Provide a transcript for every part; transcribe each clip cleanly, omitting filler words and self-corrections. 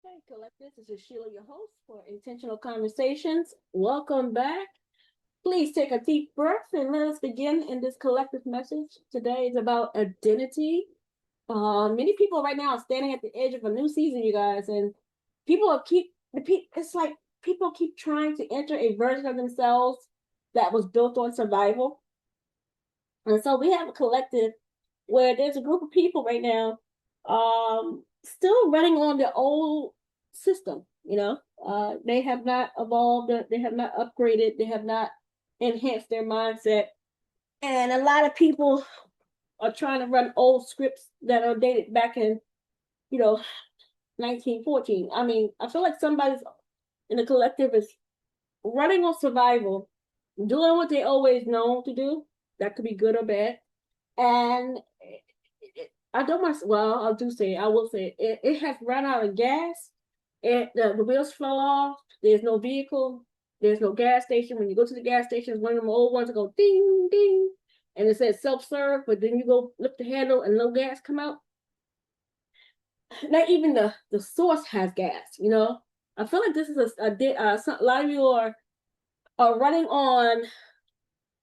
Okay, collectors, this is Sheila, your host for Intentional Conversations. Welcome back. Please take a deep breath and let us begin in this collective message. Today is about identity. Many people right now are standing at the edge of a new season, you guys, and it's like people keep trying to enter a version of themselves that was built on survival. And so we have a collective where there's a group of people right now still running on the old system, they have not evolved, they have not upgraded, they have not enhanced their mindset. And a lot of people are trying to run old scripts that are dated back in, you know, 1914. I mean, I feel like somebody's in the collective is running on survival, doing what they always known to do. That could be good or bad. And I don't want. Well, I'll do say. I will say it has run out of gas. The wheels fell off. There's no vehicle. There's no gas station. When you go to the gas station, it's one of them old ones that go ding ding, and it says self serve. But then you go lift the handle and no gas come out. Not even the source has gas. I feel like this is a lot of you are running on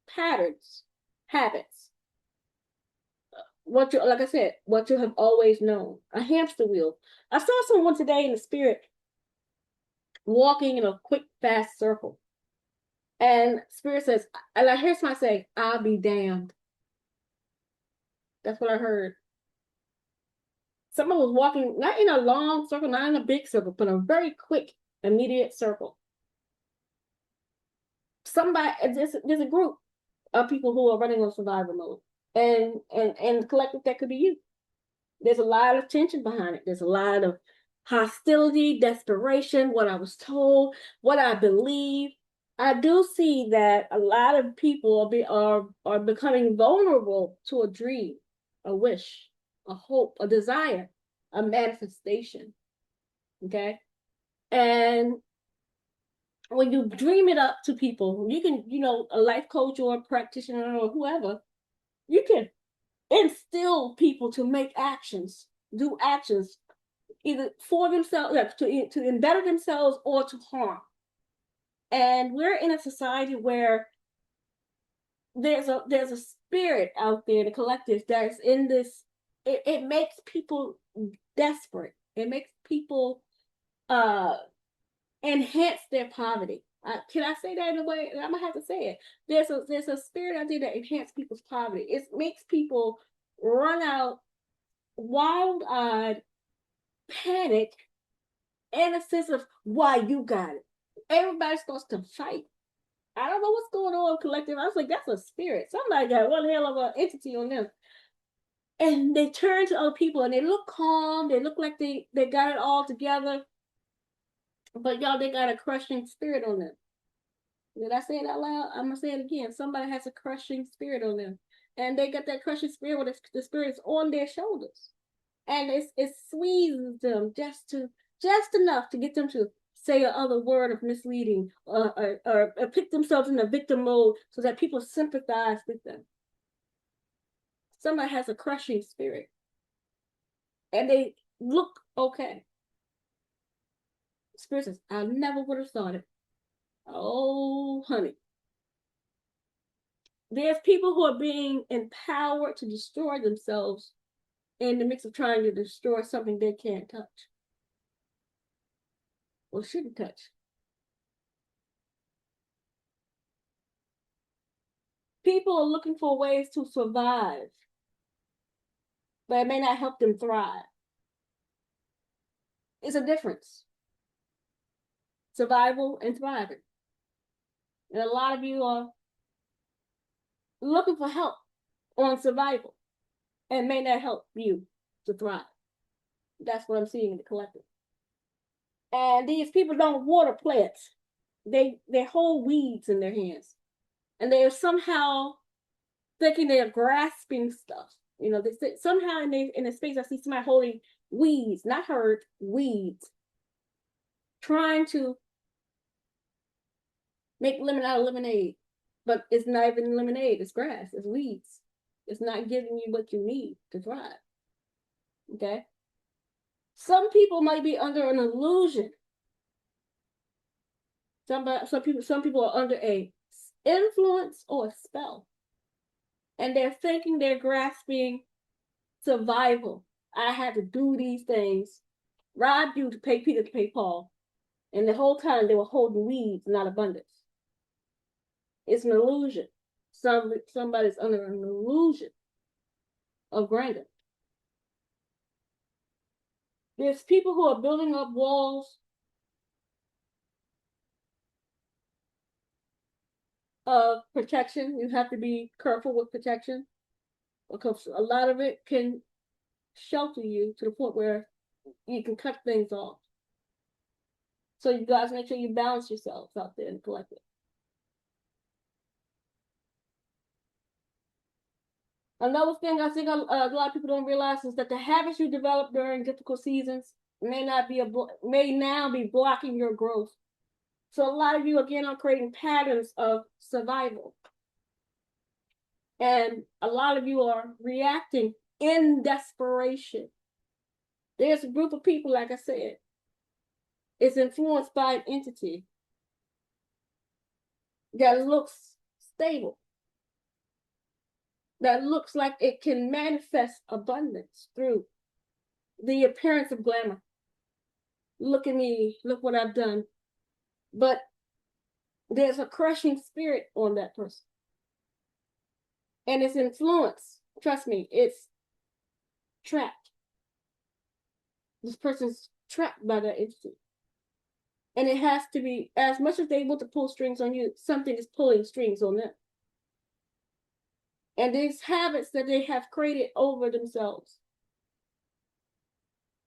patterns, habits. What you like I said, what you have always known. A hamster wheel. I saw someone today in the spirit walking in a quick, fast circle. And spirit says, and I hear somebody say, I'll be damned. That's what I heard. Someone was walking not in a long circle, not in a big circle, but a very quick, immediate circle. There's a group of people who are running on survival mode. And collective, that could be you. There's a lot of tension behind it. There's a lot of hostility, desperation, what I was told, what I believe. I do see that a lot of people are becoming vulnerable to a dream, a wish, a hope, a desire, a manifestation. Okay. And when you dream it up to people, you can, a life coach or a practitioner or whoever, you can instill people to make actions, do actions, either for themselves, to better themselves or to harm. And we're in a society where there's a spirit out there, the collective, that's in this. It makes people desperate. It makes people enhance their poverty. Can I say that in a way? I'm gonna have to say it. There's a spirit out there that enhances people's poverty. It makes people run out wild-eyed, panic, and a sense of why you got it. Everybody starts to fight. I don't know what's going on collective. I was like, that's a spirit. Somebody got one hell of an entity on them. And they turn to other people and they look calm. They look like they got it all together. But y'all, they got a crushing spirit on them. Did I say it out loud? I'm gonna say it again. Somebody has a crushing spirit on them. And they got that crushing spirit when the spirit is on their shoulders. And it squeezes them just enough to get them to say another word of misleading or put themselves in a victim mode so that people sympathize with them. Somebody has a crushing spirit and they look okay. Spirit says, I never would have thought it. Oh, honey. There's people who are being empowered to destroy themselves in the mix of trying to destroy something they can't touch or shouldn't touch. People are looking for ways to survive, but it may not help them thrive. It's a difference. Survival and thriving. And a lot of you are looking for help on survival and may not help you to thrive. That's what I'm seeing in the collective. And these people don't water plants. They hold weeds in their hands. And they are somehow thinking they are grasping stuff. They somehow in the space I see somebody holding weeds, not hurt, weeds, trying to make lemon out of lemonade. But it's not even lemonade, it's grass, it's weeds. It's not giving you what you need to thrive. Okay? Some people might be under an illusion. Some people are under a influence or a spell, and they're thinking they're grasping survival. I had to do these things, rob you to pay Peter to pay Paul, and the whole time they were holding weeds, not abundance. It's an illusion. Somebody's under an illusion of grandeur. There's people who are building up walls of protection. You have to be careful with protection because a lot of it can shelter you to the point where you can cut things off. So you guys make sure you balance yourselves out there in the collective. Another thing I think a lot of people don't realize is that the habits you develop during difficult seasons may now be blocking your growth. So a lot of you again are creating patterns of survival, and a lot of you are reacting in desperation. There's a group of people, like I said, it's influenced by an entity that looks stable, that looks like it can manifest abundance through the appearance of glamour. Look at me, look what I've done. But there's a crushing spirit on that person. And it's influence. Trust me, it's trapped. This person's trapped by that entity. And it has to be, as much as they're able to pull strings on you, something is pulling strings on them. And these habits that they have created over themselves,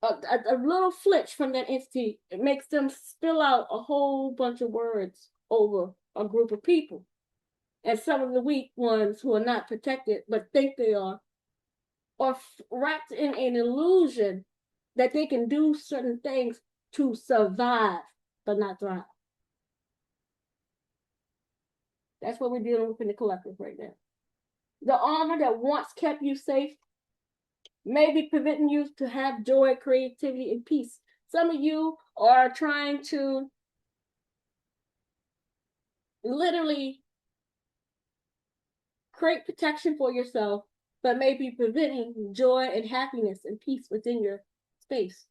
a little flinch from that entity, it makes them spill out a whole bunch of words over a group of people. And some of the weak ones who are not protected but think they are wrapped in an illusion that they can do certain things to survive but not thrive. That's what we're dealing with in the collective right now. The armor that once kept you safe may be preventing you to have joy, creativity, and peace. Some of you are trying to literally create protection for yourself, but may be preventing joy and happiness and peace within your space.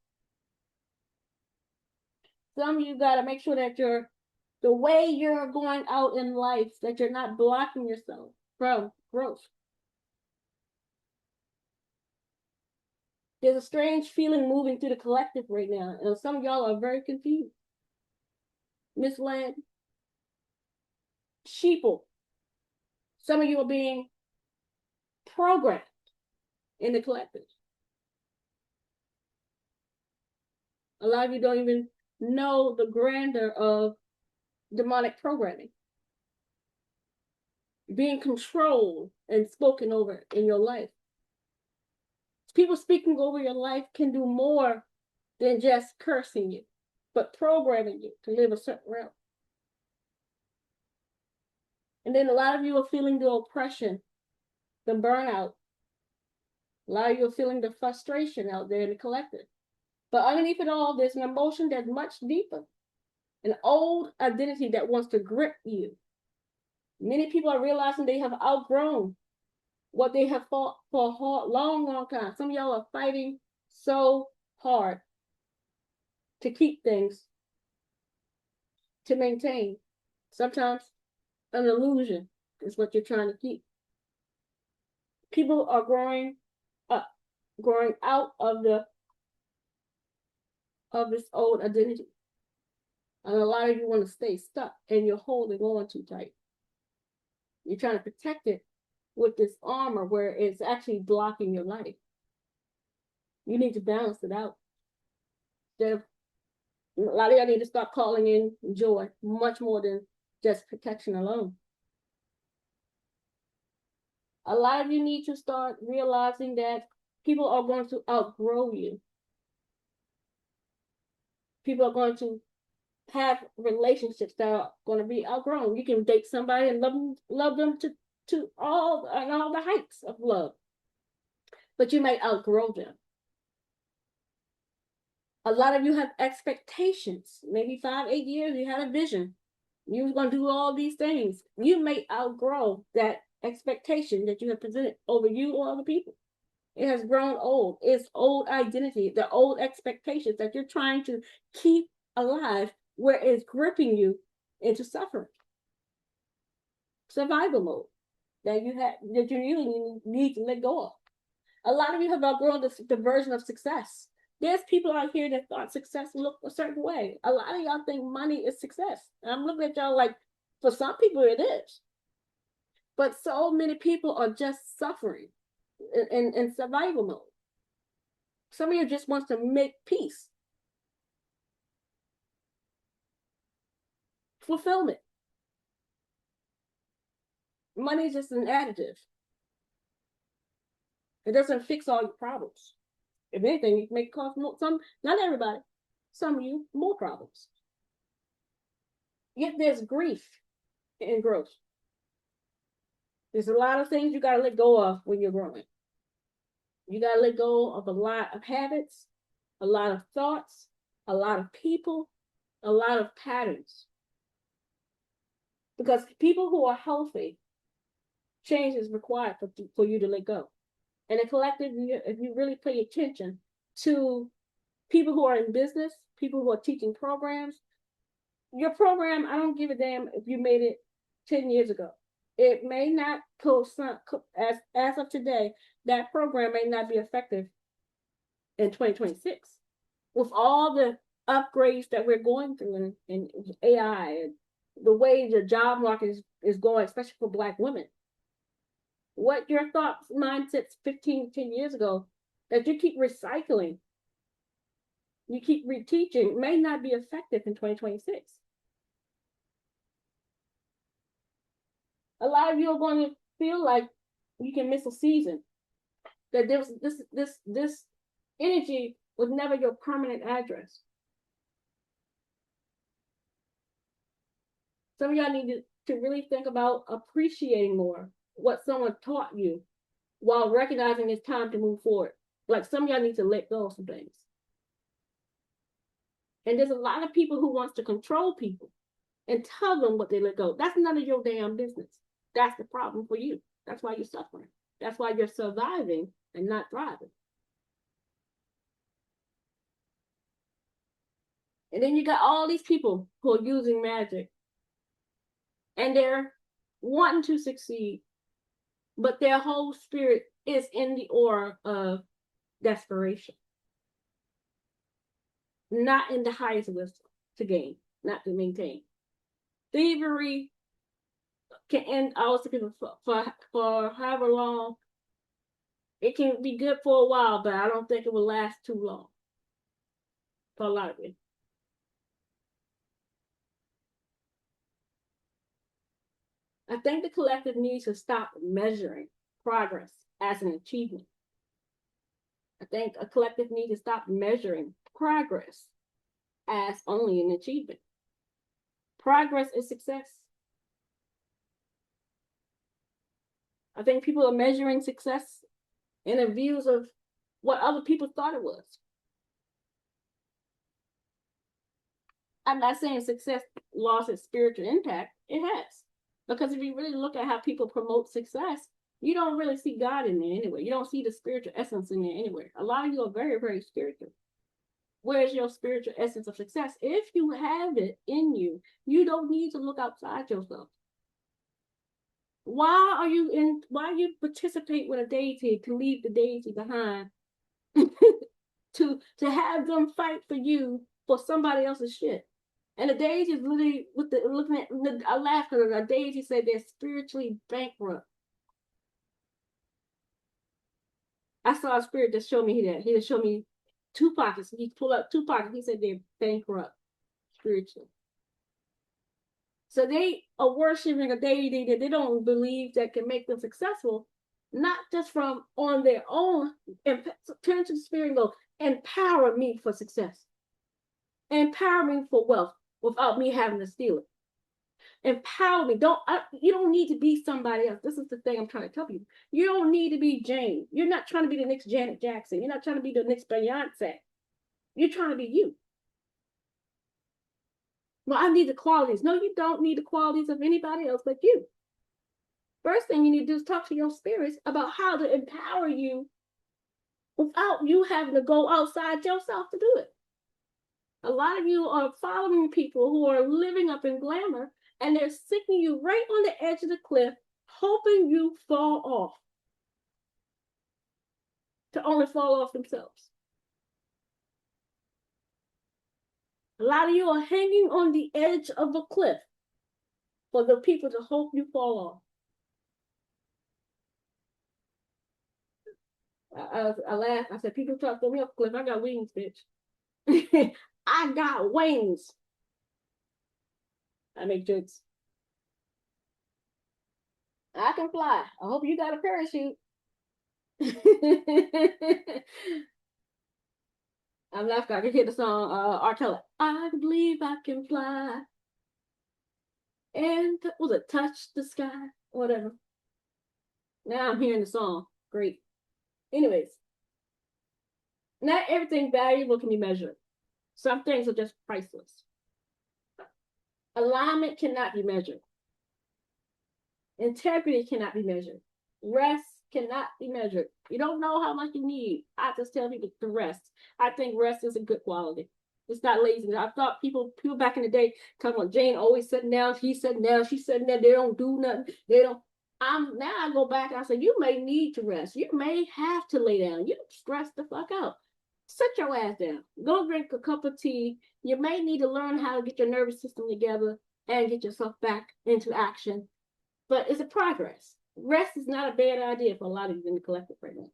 Some of you got to make sure that the way you're going out in life, that you're not blocking yourself from growth. There's a strange feeling moving through the collective right now, and some of y'all are very confused, misled, sheeple. Some of you are being programmed in the collective. A lot of you don't even know the grandeur of demonic programming, being controlled and spoken over in your life. People speaking over your life can do more than just cursing you, but programming you to live a certain route. And then a lot of you are feeling the oppression, the burnout. A lot of you are feeling the frustration out there in the collective. But underneath it all, there's an emotion that's much deeper, an old identity that wants to grip you. Many people are realizing they have outgrown what they have fought for a long time. Some of y'all are fighting so hard to keep things, to maintain. Sometimes an illusion is what you're trying to keep. People are growing up, growing out of this old identity. And a lot of you want to stay stuck and you're holding on too tight. You're trying to protect it with this armor where it's actually blocking your life. You need to balance it out. A lot of y'all need to start calling in joy, much more than just protection alone. A lot of you need to start realizing that people are going to outgrow you. People are going to have relationships that are going to be outgrown. You can date somebody and love them to all the heights of love, but you may outgrow them. A lot of you have expectations. Maybe 5, 8 years, you had a vision. You was going to do all these things. You may outgrow that expectation that you have presented over you or other people. It has grown old. It's old identity, the old expectations that you're trying to keep alive, where it's gripping you into suffering. Survival mode that you really need to let go of. A lot of you have outgrown the version of success. There's people out here that thought success looked a certain way. A lot of y'all think money is success. And I'm looking at y'all like, for some people it is. But so many people are just suffering in survival mode. Some of you just wants to make peace. Fulfillment. Money is just an additive. It doesn't fix all your problems. If anything, it may cause more, not everybody, some of you, more problems. Yet there's grief in growth. There's a lot of things you got to let go of when you're growing. You got to let go of a lot of habits, a lot of thoughts, a lot of people, a lot of patterns. Because people who are healthy, change is required for you to let go. And a collective, if you really pay attention to people who are in business, people who are teaching programs, your program, I don't give a damn if you made it 10 years ago. It may not, as of today, that program may not be effective in 2026. With all the upgrades that we're going through in AI and the way the job market is going, especially for Black women, what your thoughts, mindsets 15, 10 years ago that you keep recycling, you keep reteaching, may not be effective in 2026. A lot of you are going to feel like you can miss a season. That there was this energy was never your permanent address. Some of y'all need to really think about appreciating more what someone taught you while recognizing it's time to move forward. Like some of y'all need to let go of some things. And there's a lot of people who wants to control people and tell them what they let go. That's none of your damn business. That's the problem for you. That's why you're suffering. That's why you're surviving and not thriving. And then you got all these people who are using magic and they're wanting to succeed, but their whole spirit is in the aura of desperation, not in the highest wisdom to gain, not to maintain. Thievery can end also for however long. It can be good for a while, but I don't think it will last too long for a lot of it. I think the collective needs to stop measuring progress as an achievement. I think a collective needs to stop measuring progress as only an achievement. Progress is success. I think people are measuring success in the views of what other people thought it was. I'm not saying success lost its spiritual impact. It has. Because if you really look at how people promote success, you don't really see God in there anywhere. You don't see the spiritual essence in there anywhere. A lot of you are very, very spiritual. Where's your spiritual essence of success? If you have it in you, you don't need to look outside yourself. Why you participate with a deity to leave the deity behind to have them fight for you for somebody else's shit? And the deity is literally looking at, I laugh because the deity said they're spiritually bankrupt. I saw a spirit that showed me that. He just showed me 2 pockets. He pulled up 2 pockets. He said they're bankrupt spiritually. So they are worshiping a deity that they don't believe that can make them successful, not just from on their own. And turn to the spirit and go, empower me for success. Empower me for wealth without me having to steal it. Empower me. You don't need to be somebody else. This is the thing I'm trying to tell you. You don't need to be Jane. You're not trying to be the next Janet Jackson. You're not trying to be the next Beyonce. You're trying to be you. Well, I need the qualities. No, you don't need the qualities of anybody else but you. First thing you need to do is talk to your spirits about how to empower you without you having to go outside yourself to do it. A lot of you are following people who are living up in glamour, and they're sticking you right on the edge of the cliff, hoping you fall off, to only fall off themselves. A lot of you are hanging on the edge of a cliff for the people to hope you fall off. I laughed. I said, people try to throw me off a cliff. I got wings, bitch. I got wings. I make jokes. I can fly. I hope you got a parachute. I'm laughing. I can hear the song R. Kelly. I believe I can fly. And was it touch the sky? Whatever. Now I'm hearing the song. Great. Anyways, not everything valuable can be measured. Some things are just priceless. Alignment cannot be measured. Integrity cannot be measured. Rest cannot be measured. You don't know how much you need. I just tell people to rest. I think rest is a good quality. It's not laziness. I thought people back in the day talking about Jane always sitting down, he sitting down, she sitting there, they don't do nothing. They don't. Now I go back and I say, you may need to rest. You may have to lay down. You stress the fuck out. Sit your ass down. Go drink a cup of tea. You may need to learn how to get your nervous system together and get yourself back into action. But it's a progress. Rest is not a bad idea for a lot of you in the collective right now.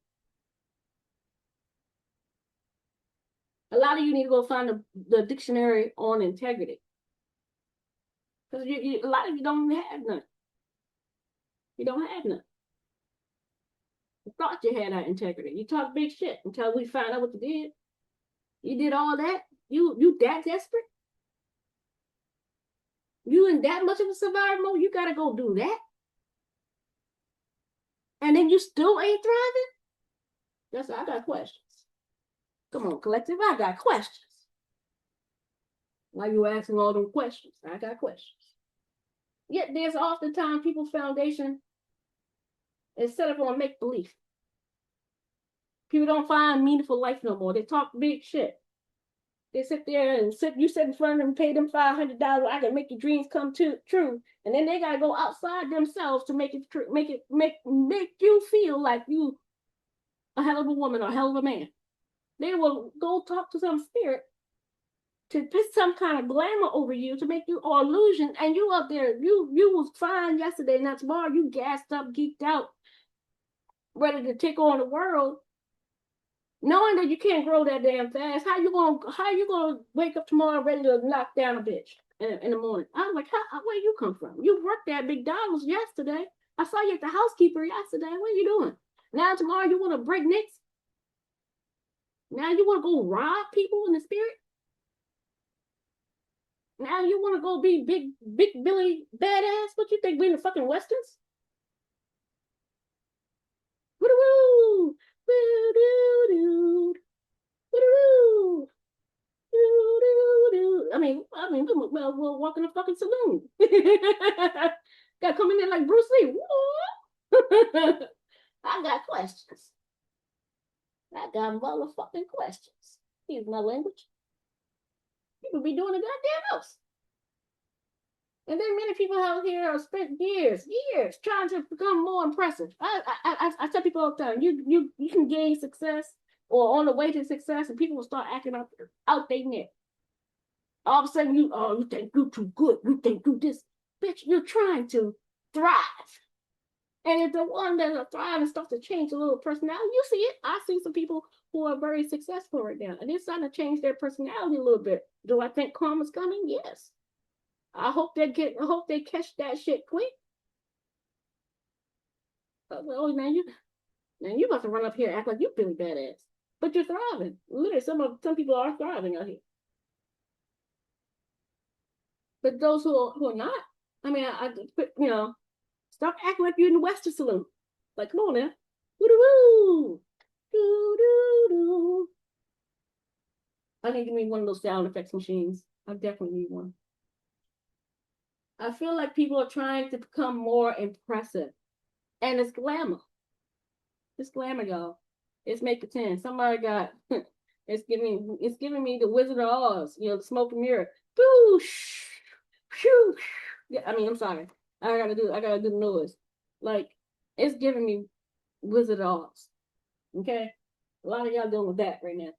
A lot of you need to go find the dictionary on integrity. Because a lot of you don't have none. You don't have none. You thought you had that integrity. You talk big shit until we find out what you did. You did all that? You that desperate? You in that much of a survival mode? You gotta go do that? And then you still ain't thriving? That's I got questions. Come on, collective, I got questions. Why you asking all them questions? I got questions. Yet there's oftentimes people's foundation is set up on make-believe. People don't find meaningful life no more. They talk big shit. They sit there and you sit in front of them and pay them $500. I can make your dreams come true. And then they gotta go outside themselves to make you feel like you a hell of a woman or a hell of a man. They will go talk to some spirit to put some kind of glamour over you to make you or illusion, and you up there, you was fine yesterday, and that's tomorrow you gassed up, geeked out, ready to take on the world, knowing that you can't grow that damn fast. How you gonna wake up tomorrow ready to knock down a bitch in the morning? I was like, where you come from? You worked at McDonald's yesterday. I saw you at the housekeeper yesterday. What are you doing? Now tomorrow you want to break necks? Now you want to go rob people in the spirit? Now you want to go be big Billy badass? What you think, we in the fucking westerns? Woo-doo-woo! Woo-doo-doo! Woo-doo-woo! Woo-doo-doo! I mean, we'll walk in a fucking saloon. Gotta come in there like Bruce Lee. I got questions. I got motherfucking questions. Excuse my language. People be doing the goddamn else. And then many people out here have spent years trying to become more impressive. I tell people all the time, you can gain success or on the way to success, and people will start acting out their neck. All of a sudden, you think you're too good. You think you this. Bitch, you're trying to thrive. And if the one that are thriving starts to change a little personality, you see it. I see some people who are very successful right now, and they're starting to change their personality a little bit. Do I think karma's coming? Yes. I hope they catch that shit quick. Oh man, you about to run up here and act like you're really badass, but you're thriving. Literally, some people are thriving out here. But those who are not, I mean, stop acting like you're in the Western Saloon. Like, come on now, woo doo woo, doo doo doo. I need to make one of those sound effects machines. I definitely need one. I feel like people are trying to become more impressive. And it's glamour. It's glamour, y'all. It's make pretend. Somebody got it's giving me the Wizard of Oz, the smoke and mirror. Boosh, shoo. Yeah, I mean, I'm sorry. I gotta do the noise. Like, it's giving me Wizard of Oz. Okay? A lot of y'all dealing with that right now.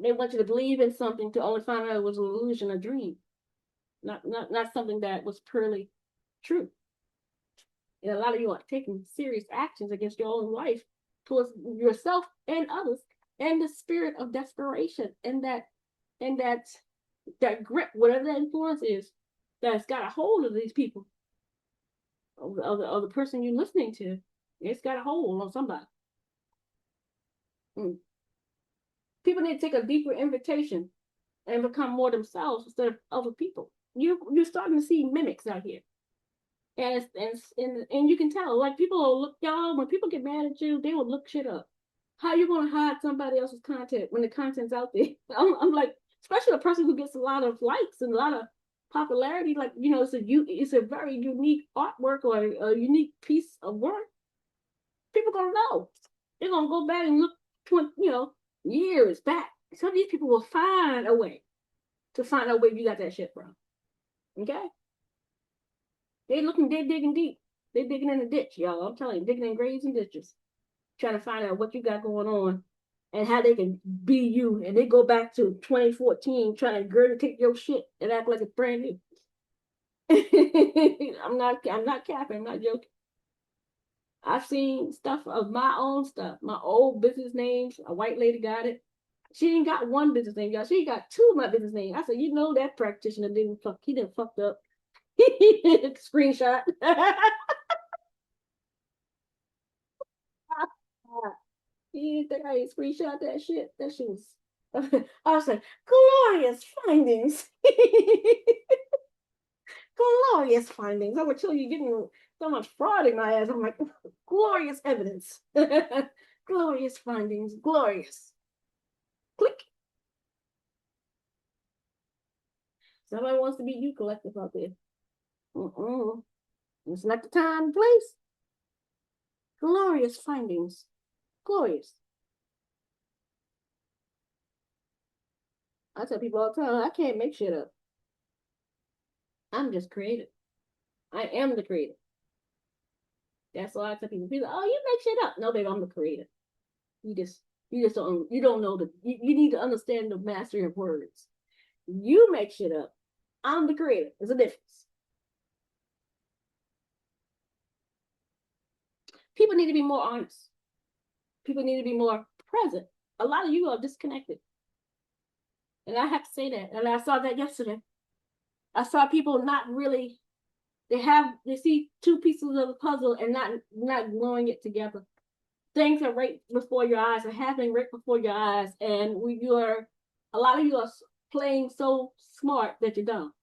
They want you to believe in something to only find out it was an illusion, a dream. Not something that was purely true. And a lot of you are taking serious actions against your own life towards yourself and others, and the spirit of desperation and that grip, whatever that influence is, that's got a hold of these people, of the person you're listening to. It's got a hold on somebody. Mm. People need to take a deeper invitation and become more themselves instead of other people. You're starting to see mimics out here. And you can tell, like, people will look, y'all, when people get mad at you, they will look shit up. How you gonna hide somebody else's content when the content's out there? I'm like, especially a person who gets a lot of likes and a lot of popularity, like, it's a very unique artwork or a unique piece of work. People gonna know. They're gonna go back and look 20, years back. Some of these people will find a way to find out where you got that shit from. Okay? They're digging deep. They're digging in the ditch, y'all. I'm telling you, digging in graves and ditches, trying to find out what you got going on and how they can be you. And they go back to 2014 trying to regurgitate your shit and act like it's brand new. I'm not capping, I'm not joking. I've seen stuff of my own stuff, my old business names. A white lady got it. She ain't got one business name, y'all. She got two of my business names. I said, that practitioner he didn't fucked up. Screenshot. He didn't think I ain't screenshot that shit. That shit was I was like, glorious findings. Glorious findings. I would tell you getting so much fraud in my ass. I'm like, glorious evidence. Glorious findings. Glorious. Click. Somebody wants to be you collective out there. It's not the time and place. Glorious findings. Glorious. I tell people all the time, I can't make shit up. I'm just creative. I am the creator. That's why I tell people, oh, you make shit up. No, baby, I'm the creator. You don't know you need to understand the mastery of words. You make shit up. I'm the creator. There's a difference. People need to be more honest. People need to be more present. A lot of you are disconnected. And I have to say that. And I saw that yesterday. I saw people not really, they see two pieces of the puzzle and not gluing it together. Things are right before your eyes, are happening right before your eyes. And a lot of you are playing so smart that you're dumb.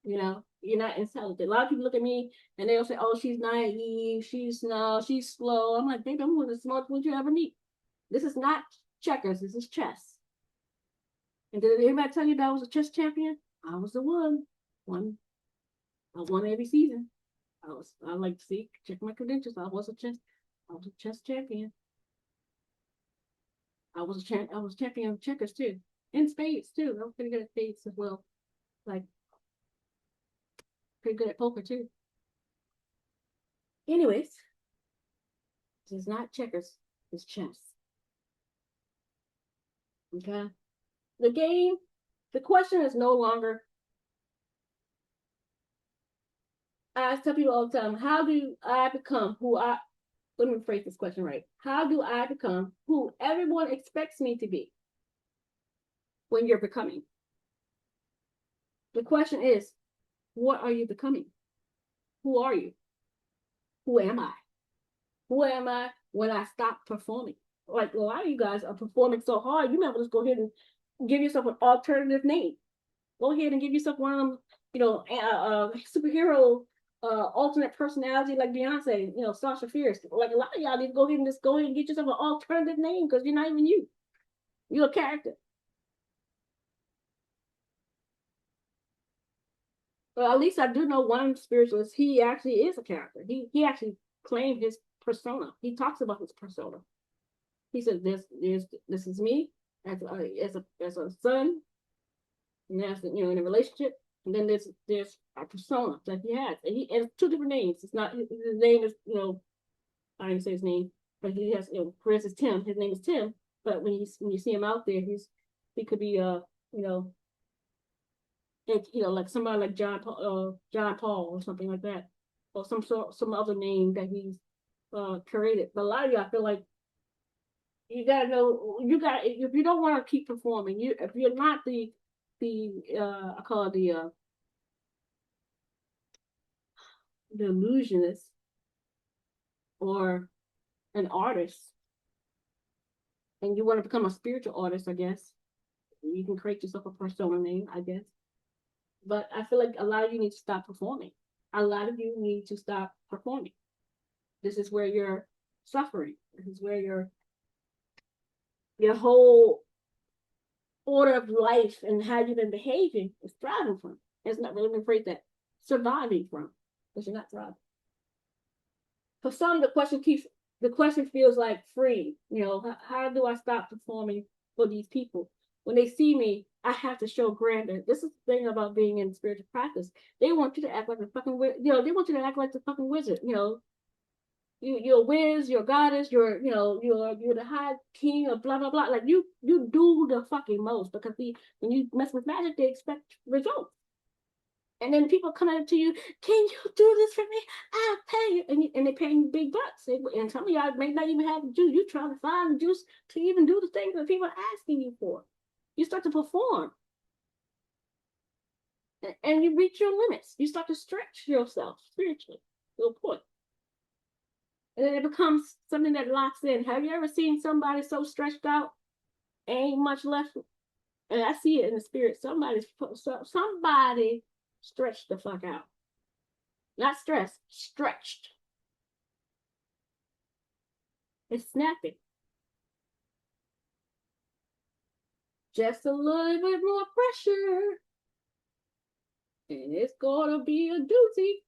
You're not intelligent. A lot of people look at me and they'll say, oh, she's naive, she's slow. I'm like, baby, I'm one of the smartest ones you ever meet. This is not checkers, this is chess. And did anybody tell you that I was a chess champion? I was the one. I won every season. I like to see, check my credentials. I was a chess champion. I was champion of checkers too. In spades too. I was pretty good at spades as well. Like, pretty good at poker too. Anyways, this is not checkers, it's chess. Okay? The question is no longer, I tell people all the time, how do I become let me phrase this question right. How do I become who everyone expects me to be when you're becoming? The question is, what are you becoming? Who are you? Who am I? Who am I when I stop performing? Like, a lot of you guys are performing so hard, you might just go ahead and give yourself an alternative name. Go ahead and give yourself one of them, superhero alternate personality like Beyonce, Sasha Fierce. Like, a lot of y'all need to go ahead and get yourself an alternative name because you're not even you. You're a character. Well, at least I do know one spiritualist. He actually is a character. He actually claimed his persona. He talks about his persona. He said, this is me as a son, and that's in a relationship. And then there's a persona that he has, and he has two different names. It's not his name is I didn't say his name, but he has for instance Tim. His name is Tim, but when you see him out there, he could be you know like somebody like John Paul or something like that, or some other name that he's created. But a lot of you, I feel like you gotta know if you don't want to keep performing, if you're not the I call it the illusionist or an artist, and you want to become a spiritual artist, I guess you can create yourself a persona name, I guess. But I feel like a lot of you need to stop performing. A lot of you need to stop performing. This is where you're suffering. This is where your whole order of life and how you've been behaving is thriving from. It's not really been afraid that surviving from, because you're not thriving. For some, the question feels like free. How do I stop performing for these people? When they see me, I have to show grandeur. This is the thing about being in spiritual practice. They want you to act like a fucking, they want you to act like the fucking wizard. You're a whiz, you're a goddess, you're the high king of blah blah blah. Like you do the fucking most, because when you mess with magic, they expect results. And then people come up to you, can you do this for me? I'll pay you. And they're paying you big bucks. And some of y'all may not even have the juice. You're trying to find the juice to even do the things that people are asking you for. You start to perform. And you reach your limits. You start to stretch yourself spiritually to a point. And then it becomes something that locks in. Have you ever seen somebody so stretched out? Ain't much left. And I see it in the spirit. Somebody stretched the fuck out. Not stressed, stretched. It's snapping. Just a little bit more pressure. And it's gonna be a doozy.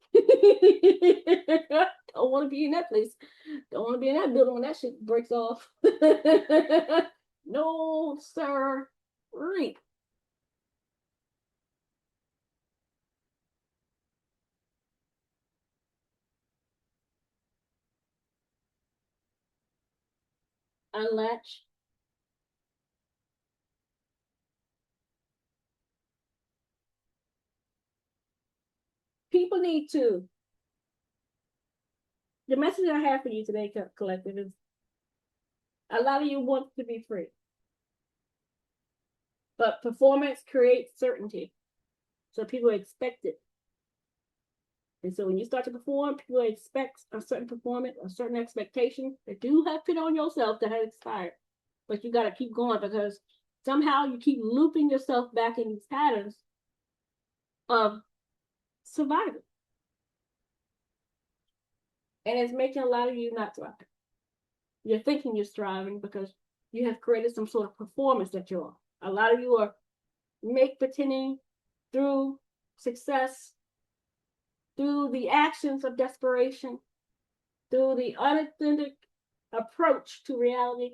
Don't want to be in that place. Don't want to be in that building when that shit breaks off. No, sir. Right. Unlatch. People need to. The message I have for you today, collective, is a lot of you want to be free. But performance creates certainty. So people expect it. And so when you start to perform, people expect a certain performance, a certain expectation that you have put on yourself that has expired. But you got to keep going, because somehow you keep looping yourself back in these patterns of survival. And it's making a lot of you not thriving. You're thinking you're striving because you have created some sort of performance that you're on. A lot of you are pretending through success, through the actions of desperation, through the unauthentic approach to reality.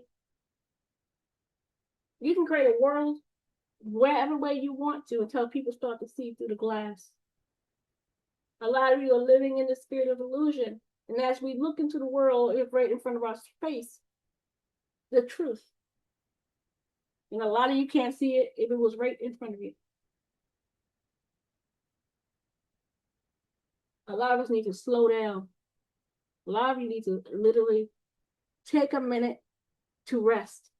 You can create a world wherever way you want to until people start to see through the glass. A lot of you are living in the spirit of illusion. And as we look into the world right in front of our face, the truth. And a lot of you can't see it if it was right in front of you. A lot of us need to slow down. A lot of you need to literally take a minute to rest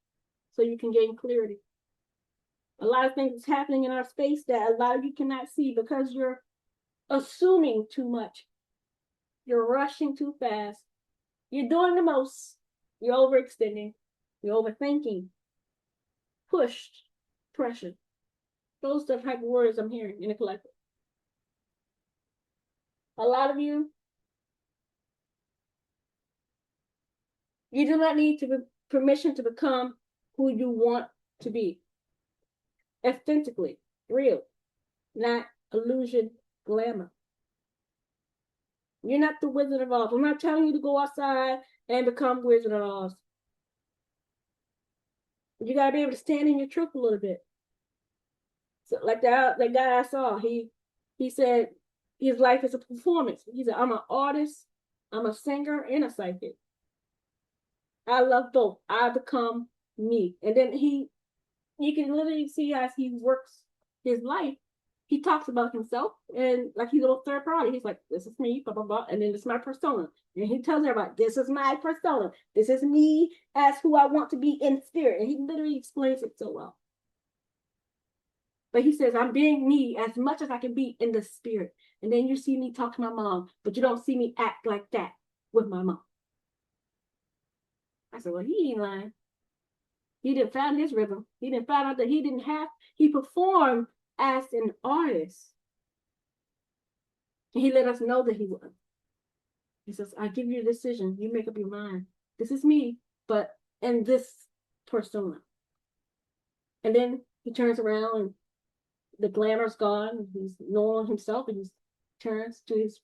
so you can gain clarity. A lot of things is happening in our space that a lot of you cannot see because you're assuming too much. You're rushing too fast. You're doing the most. You're overextending. You're overthinking. Pushed. Pressured. Those are the type of words I'm hearing in the collective. A lot of you, you do not need permission to become who you want to be. Authentically, real, not illusion glamour. You're not the Wizard of Oz. I'm not telling you to go outside and become Wizard of Oz. You gotta be able to stand in your truth a little bit. So like that guy I saw, he said his life is a performance. He said, I'm an artist, I'm a singer, and a psychic. I love both. I become me. And then you can literally see as he works his life, he talks about himself and like he's a little third party. He's like, this is me, blah, blah, blah. And then this is my persona. And he tells everybody, this is my persona. This is me as who I want to be in spirit. And he literally explains it so well. But he says, I'm being me as much as I can be in the spirit. And then you see me talk to my mom, but you don't see me act like that with my mom. I said, well, he ain't lying. He didn't find his rhythm. He didn't find out that he performed as an artist. And he let us know that he was. He says, I give you a decision. You make up your mind. This is me, but in this persona. And then he turns around and the glamour's gone. He's knowing himself and he turns to his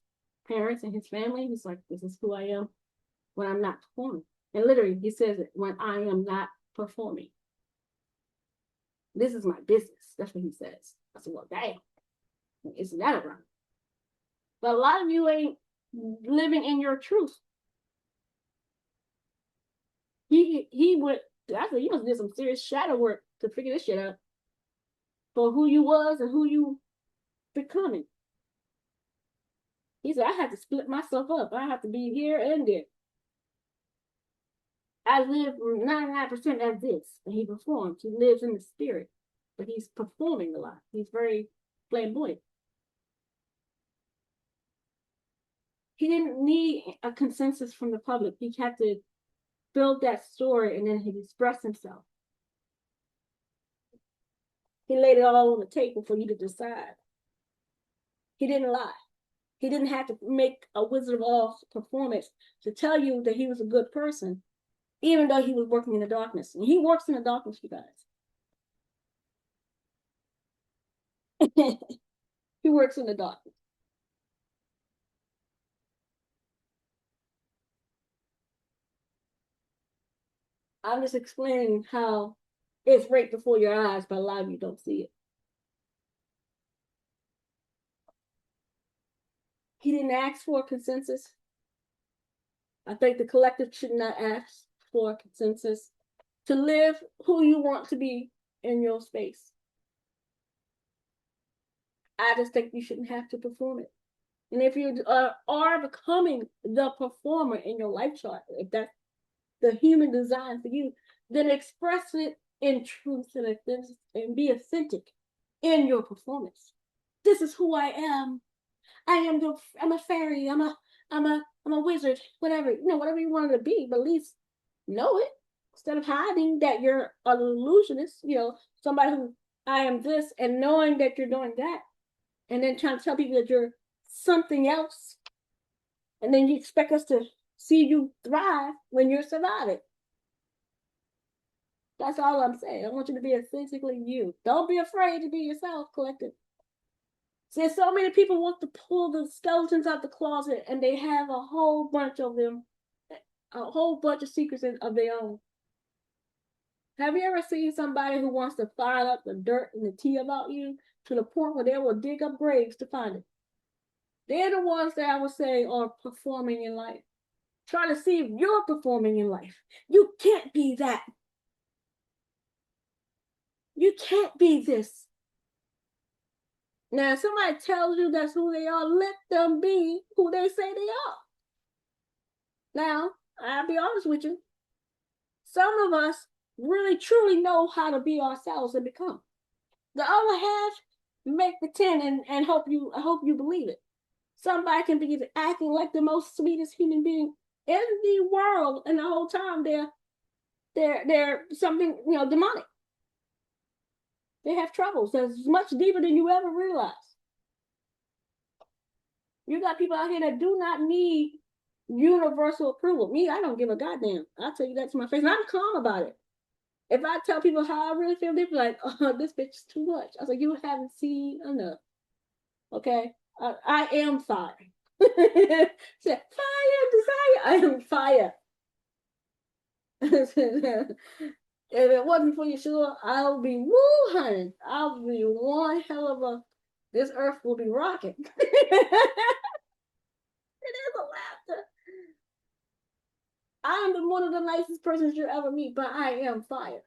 parents and his family. He's like, this is who I am when I'm not performing. And literally, he says it, when I am not performing. This is my business. That's what he says. I said, well, dang, isn't that around? But a lot of you ain't living in your truth. He went, I said, you must did some serious shadow work to figure this shit out for who you was and who you becoming. He said, I had to split myself up. I have to be here and there. I live 99% as this, and he performs. He lives in the spirit, but he's performing a lot. He's very flamboyant. He didn't need a consensus from the public. He had to build that story, and then he expressed himself. He laid it all on the table for you to decide. He didn't lie. He didn't have to make a Wizard of Oz performance to tell you that he was a good person, even though he was working in the darkness. And he works in the darkness, you guys. He works in the darkness. I'm just explaining how it's right before your eyes, but a lot of you don't see it. He didn't ask for a consensus. I think the collective should not ask for a consensus to live who you want to be in your space. I just think you shouldn't have to perform it. And if you are becoming the performer in your life chart, if that's the human design for you, then express it in truth and be authentic in your performance. This is who I am. I'm a fairy. I'm a wizard. Whatever whatever you wanted to be, but at least know it instead of hiding that you're an illusionist. Somebody who I am this and knowing that you're doing that, and then trying to tell people that you're something else, and then you expect us to see you thrive when you're surviving. That's all I'm saying. I want you to be authentically you. Don't be afraid to be yourself, collective. There's so many people want to pull the skeletons out the closet, and they have a whole bunch of them, a whole bunch of secrets of their own. Have you ever seen somebody who wants to file up the dirt and the tea about you to the point where they will dig up graves to find it? They're the ones that I would say are performing in life. Try to see if you're performing in life. You can't be that. You can't be this. Now, if somebody tells you that's who they are, let them be who they say they are. Now, I'll be honest with you. Some of us really truly know how to be ourselves and become. The other half make pretend and hope you believe it. Somebody can be acting like the most sweetest human being in the world, and the whole time they're something demonic. They have troubles that's much deeper than you ever realize. You got people out here that do not need universal approval. Me, I don't give a goddamn. I'll tell you that to my face, and I'm calm about it. If I tell people how I really feel, they're like, "Oh, this bitch is too much." I was like, "You haven't seen enough." Okay, I am fire. Said, fire, desire. I am fire. If it wasn't for Yeshua, I'll be woo, honey. I'll be one hell of a. This earth will be rocking. It is a laughter. I am one of the nicest persons you'll ever meet, but I am fire.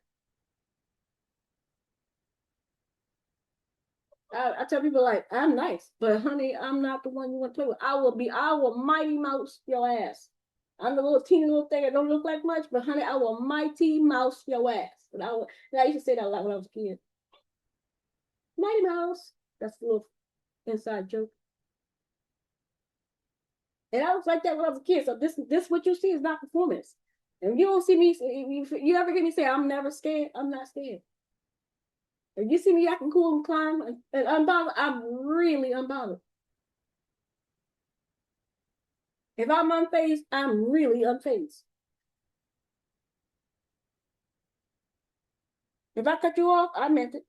I tell people like I'm nice, but honey, I'm not the one you want to play with. I will mighty mouse your ass. I'm the little teeny little thing that don't look like much, but honey, I will mighty mouse your ass. And I used to say that a lot when I was a kid. Mighty Mouse. That's a little inside joke. And I was like that when I was a kid. So this what you see is not performance. And you don't see me. You ever hear me say I'm never scared? I'm not scared. If you see me acting cool and calm and unbothered, I'm really unbothered. If I'm unfazed, I'm really unfazed. If I cut you off, I meant it.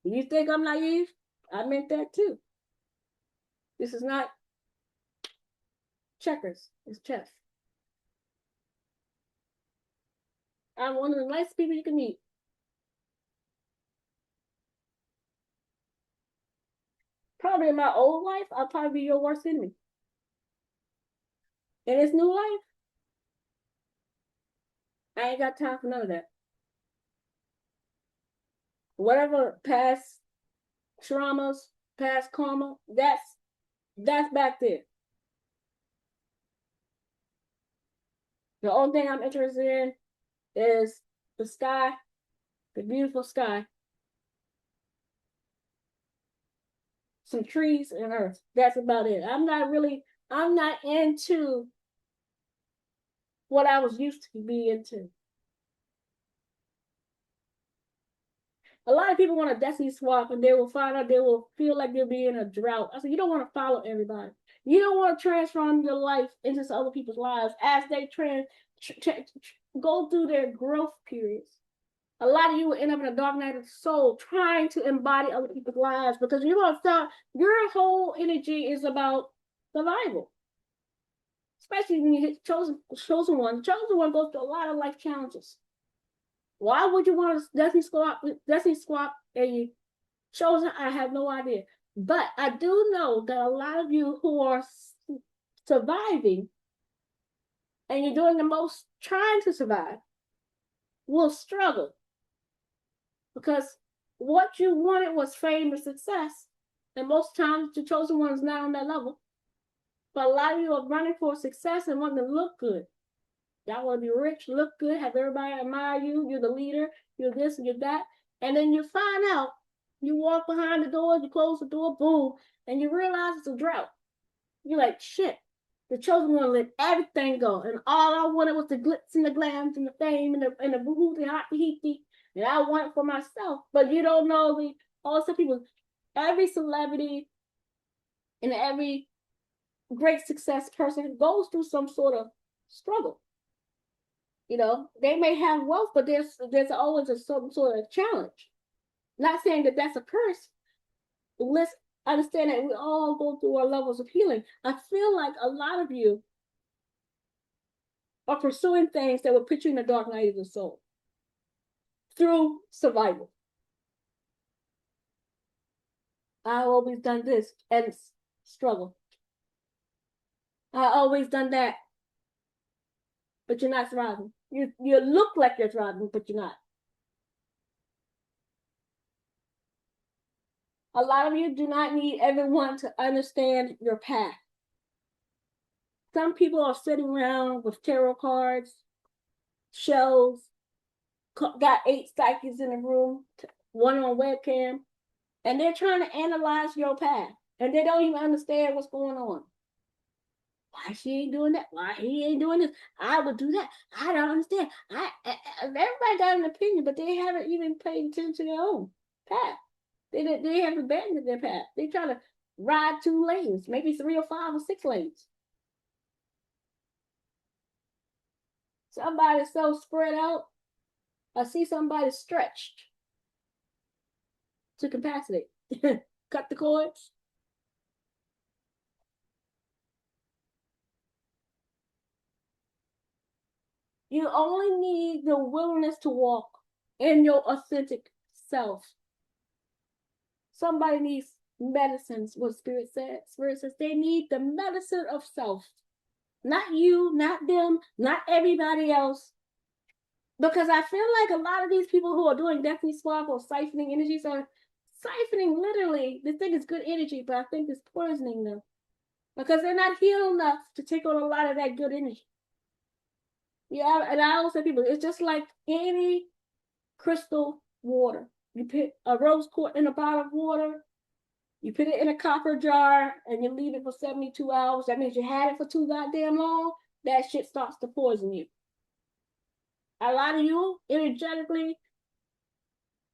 You think I'm naive? I meant that too. This is not checkers, it's chess. I'm one of the nicest people you can meet. Probably in my old life, I'll probably be your worst enemy. In this new life, I ain't got time for none of that. Whatever past traumas, past karma, that's back there. The only thing I'm interested in is the sky, the beautiful sky, some trees and earth. That's about it. I'm not into what I was used to be into. A lot of people want a destiny swap and they will find out they will feel like they'll be in a drought. I said, you don't want to follow everybody. You don't want to transform your life into other people's lives as they go through their growth periods. A lot of you will end up in a dark night of the soul trying to embody other people's lives because you're going to start, your whole energy is about survival. Especially when you hit chosen one. The chosen one goes through a lot of life challenges. Why would you want to destiny swap a chosen? I have no idea. But I do know that a lot of you who are surviving and you're doing the most trying to survive will struggle because what you wanted was fame and success. And most times the chosen one is not on that level. But a lot of you are running for success and wanting to look good. Y'all want to be rich, look good, have everybody admire you. You're the leader, you're this and you're that. And then you find out, you walk behind the door, you close the door, boom, and you realize it's a drought. You're like, shit, the chosen one let everything go. And all I wanted was the glitz and the glams and the fame and the boo the hot heat. And I want it for myself. But you don't know all some people, every celebrity and every great success person goes through some sort of struggle. They may have wealth, but there's always some sort of challenge. Not saying that that's a curse. Let's understand that we all go through our levels of healing. I feel like a lot of you are pursuing things that will put you in the dark night of the soul through survival. I've always done this and struggle. I always done that, but you're not thriving. You look like you're thriving, but you're not. A lot of you do not need everyone to understand your path. Some people are sitting around with tarot cards, shells, got 8 psychics in the room, one on webcam, and they're trying to analyze your path, and they don't even understand what's going on. Why she ain't doing that? Why he ain't doing this? I would do that. I don't understand. Everybody got an opinion, but they haven't even paid attention to their own path. They have abandoned their path. They try to ride 2 lanes, maybe 3 or 5 or 6 lanes. Somebody's so spread out. I see somebody stretched. to capacity. Cut the cords. You only need the willingness to walk in your authentic self. Somebody needs medicines, what Spirit said. Spirit says they need the medicine of self. Not you, not them, not everybody else. Because I feel like a lot of these people who are doing Destiny Swap or siphoning energies are siphoning literally. They think it's good energy, but I think it's poisoning them. Because they're not healed enough to take on a lot of that good energy. Yeah, and I always say people, it's just like any crystal water. You put a rose quartz in a bottle of water, you put it in a copper jar, and you leave it for 72 hours. That means you had it for too goddamn long. That shit starts to poison you. A lot of you energetically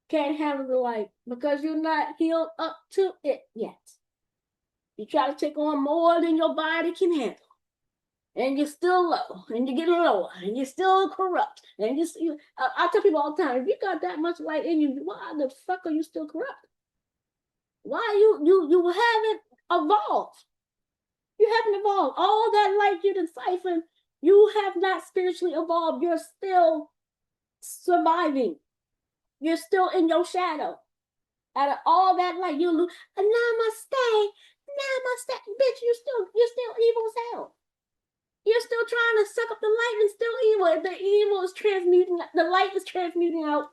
can't handle the light because you're not healed up to it yet. You try to take on more than your body can handle. And you're still low, and you're getting lower, and you're still corrupt. And I tell people all the time, if you got that much light in you, why the fuck are you still corrupt? Why you haven't evolved? You haven't evolved. All that light you done siphoned, you have not spiritually evolved. You're still surviving. You're still in your shadow. Out of all that light, you lose. Namaste, namaste, bitch. You're still evil as hell. You're still trying to suck up the light and still evil. The evil is transmuting, the light is transmuting out.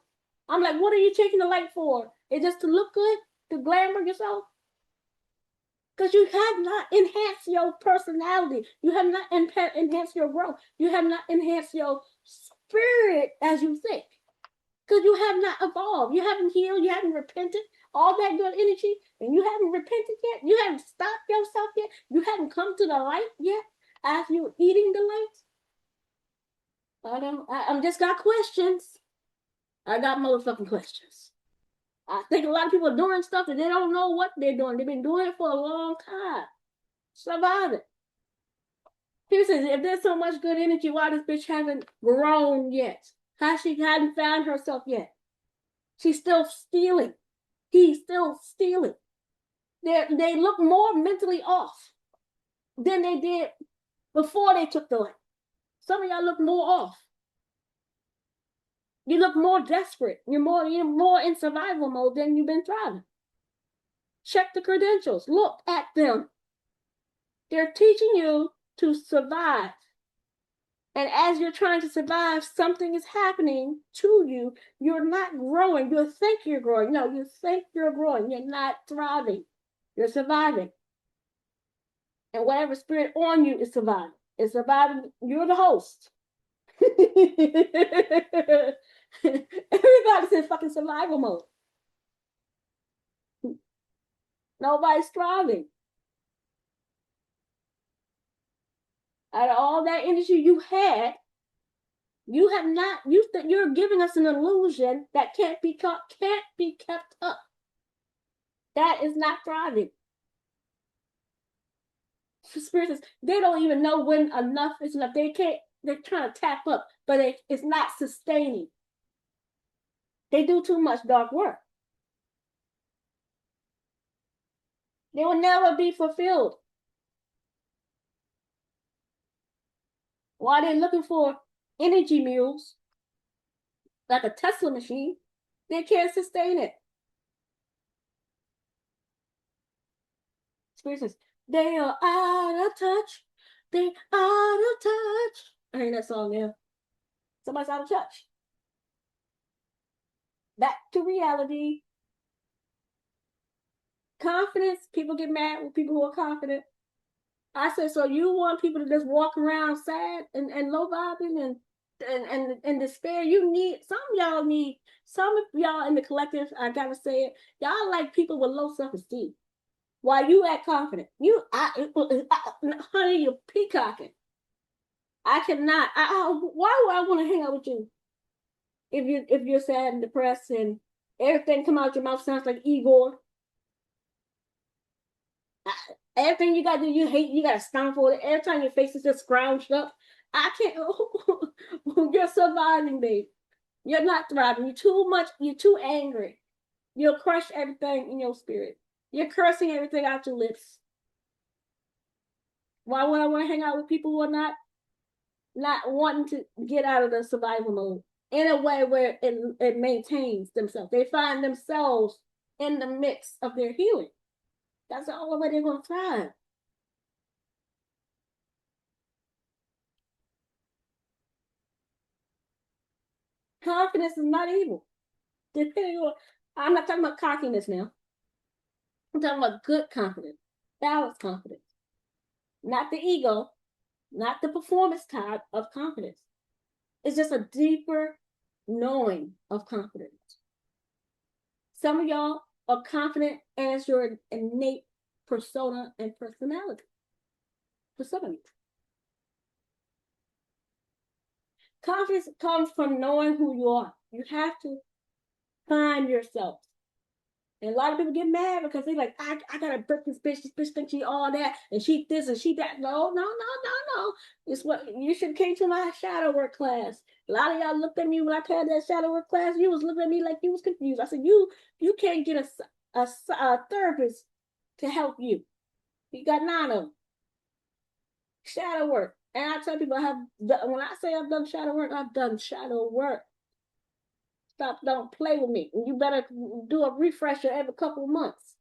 I'm like, what are you taking the light for? It's just to look good, to glamour yourself? Because you have not enhanced your personality. You have not enhanced your growth. You have not enhanced your spirit as you think. Because you have not evolved. You haven't healed. You haven't repented. All that good energy, and you haven't repented yet. You haven't stopped yourself yet. You haven't come to the light yet. As you eating the light, I'm just got questions. I got motherfucking questions. I think a lot of people are doing stuff that they don't know what they're doing. They've been doing it for a long time. Survive it. People says, if there's so much good energy, why this bitch haven't grown yet? How she hadn't found herself yet? She's still stealing. He's still stealing. They look more mentally off than they did before they took the light. Some of y'all look more off. You look more desperate. You're more in survival mode than you've been thriving. Check the credentials. Look at them. They're teaching you to survive. And as you're trying to survive, something is happening to you. You're not growing. You think you're growing. No, you think you're growing. You're not thriving. You're surviving. And whatever spirit on you is surviving. It's surviving. You're the host. Everybody's in fucking survival mode. Nobody's thriving. Out of all that energy you had, you have not. You're giving us an illusion that can't be kept up. That is not thriving. Spirits, they don't even know when enough is enough. They're trying to tap up, but it's not sustaining. They do too much dark work. They will never be fulfilled. While they're looking for energy mules, like a Tesla machine, they can't sustain it. Spirit says, they are out of touch. They out of touch. I heard that song now. Somebody's out of touch. Back to reality. Confidence. People get mad with people who are confident. I said, so you want people to just walk around sad and low vibing and despair? Some of y'all in the collective, I gotta say it, y'all like people with low self-esteem. While you act confident, honey, you're peacocking. I cannot. Why would I want to hang out with you if you're sad and depressed and everything come out your mouth sounds like Igor? Everything you got to do, you hate. You got to stomp for it. Every time your face is just scrounged up, I can't. You're surviving, babe. You're not thriving. You're too much. You're too angry. You'll crush everything in your spirit. You're cursing everything out your lips. Why would I want to hang out with people who are not wanting to get out of the survival mode in a way where it maintains themselves? They find themselves in the mix of their healing. That's the only way they're going to thrive. Confidence is not evil. Depending on, I'm not talking about cockiness now. I'm talking about good confidence, balanced confidence, not the ego, not the performance type of confidence. It's just a deeper knowing of confidence. Some of y'all are confident as your innate persona and personality. Personality. Confidence comes from knowing who you are. You have to find yourself. And a lot of people get mad because they're like, I gotta break this bitch. This bitch thinks she all that, and she this and she that. No. It's what you should came to my shadow work class. A lot of y'all looked at me when I had that shadow work class. You was looking at me like you was confused. I said, you can't get a therapist to help you. You got 9 of them. Shadow work. And I tell people when I say I've done shadow work, I've done shadow work. Don't play with me. You better do a refresher every couple of months.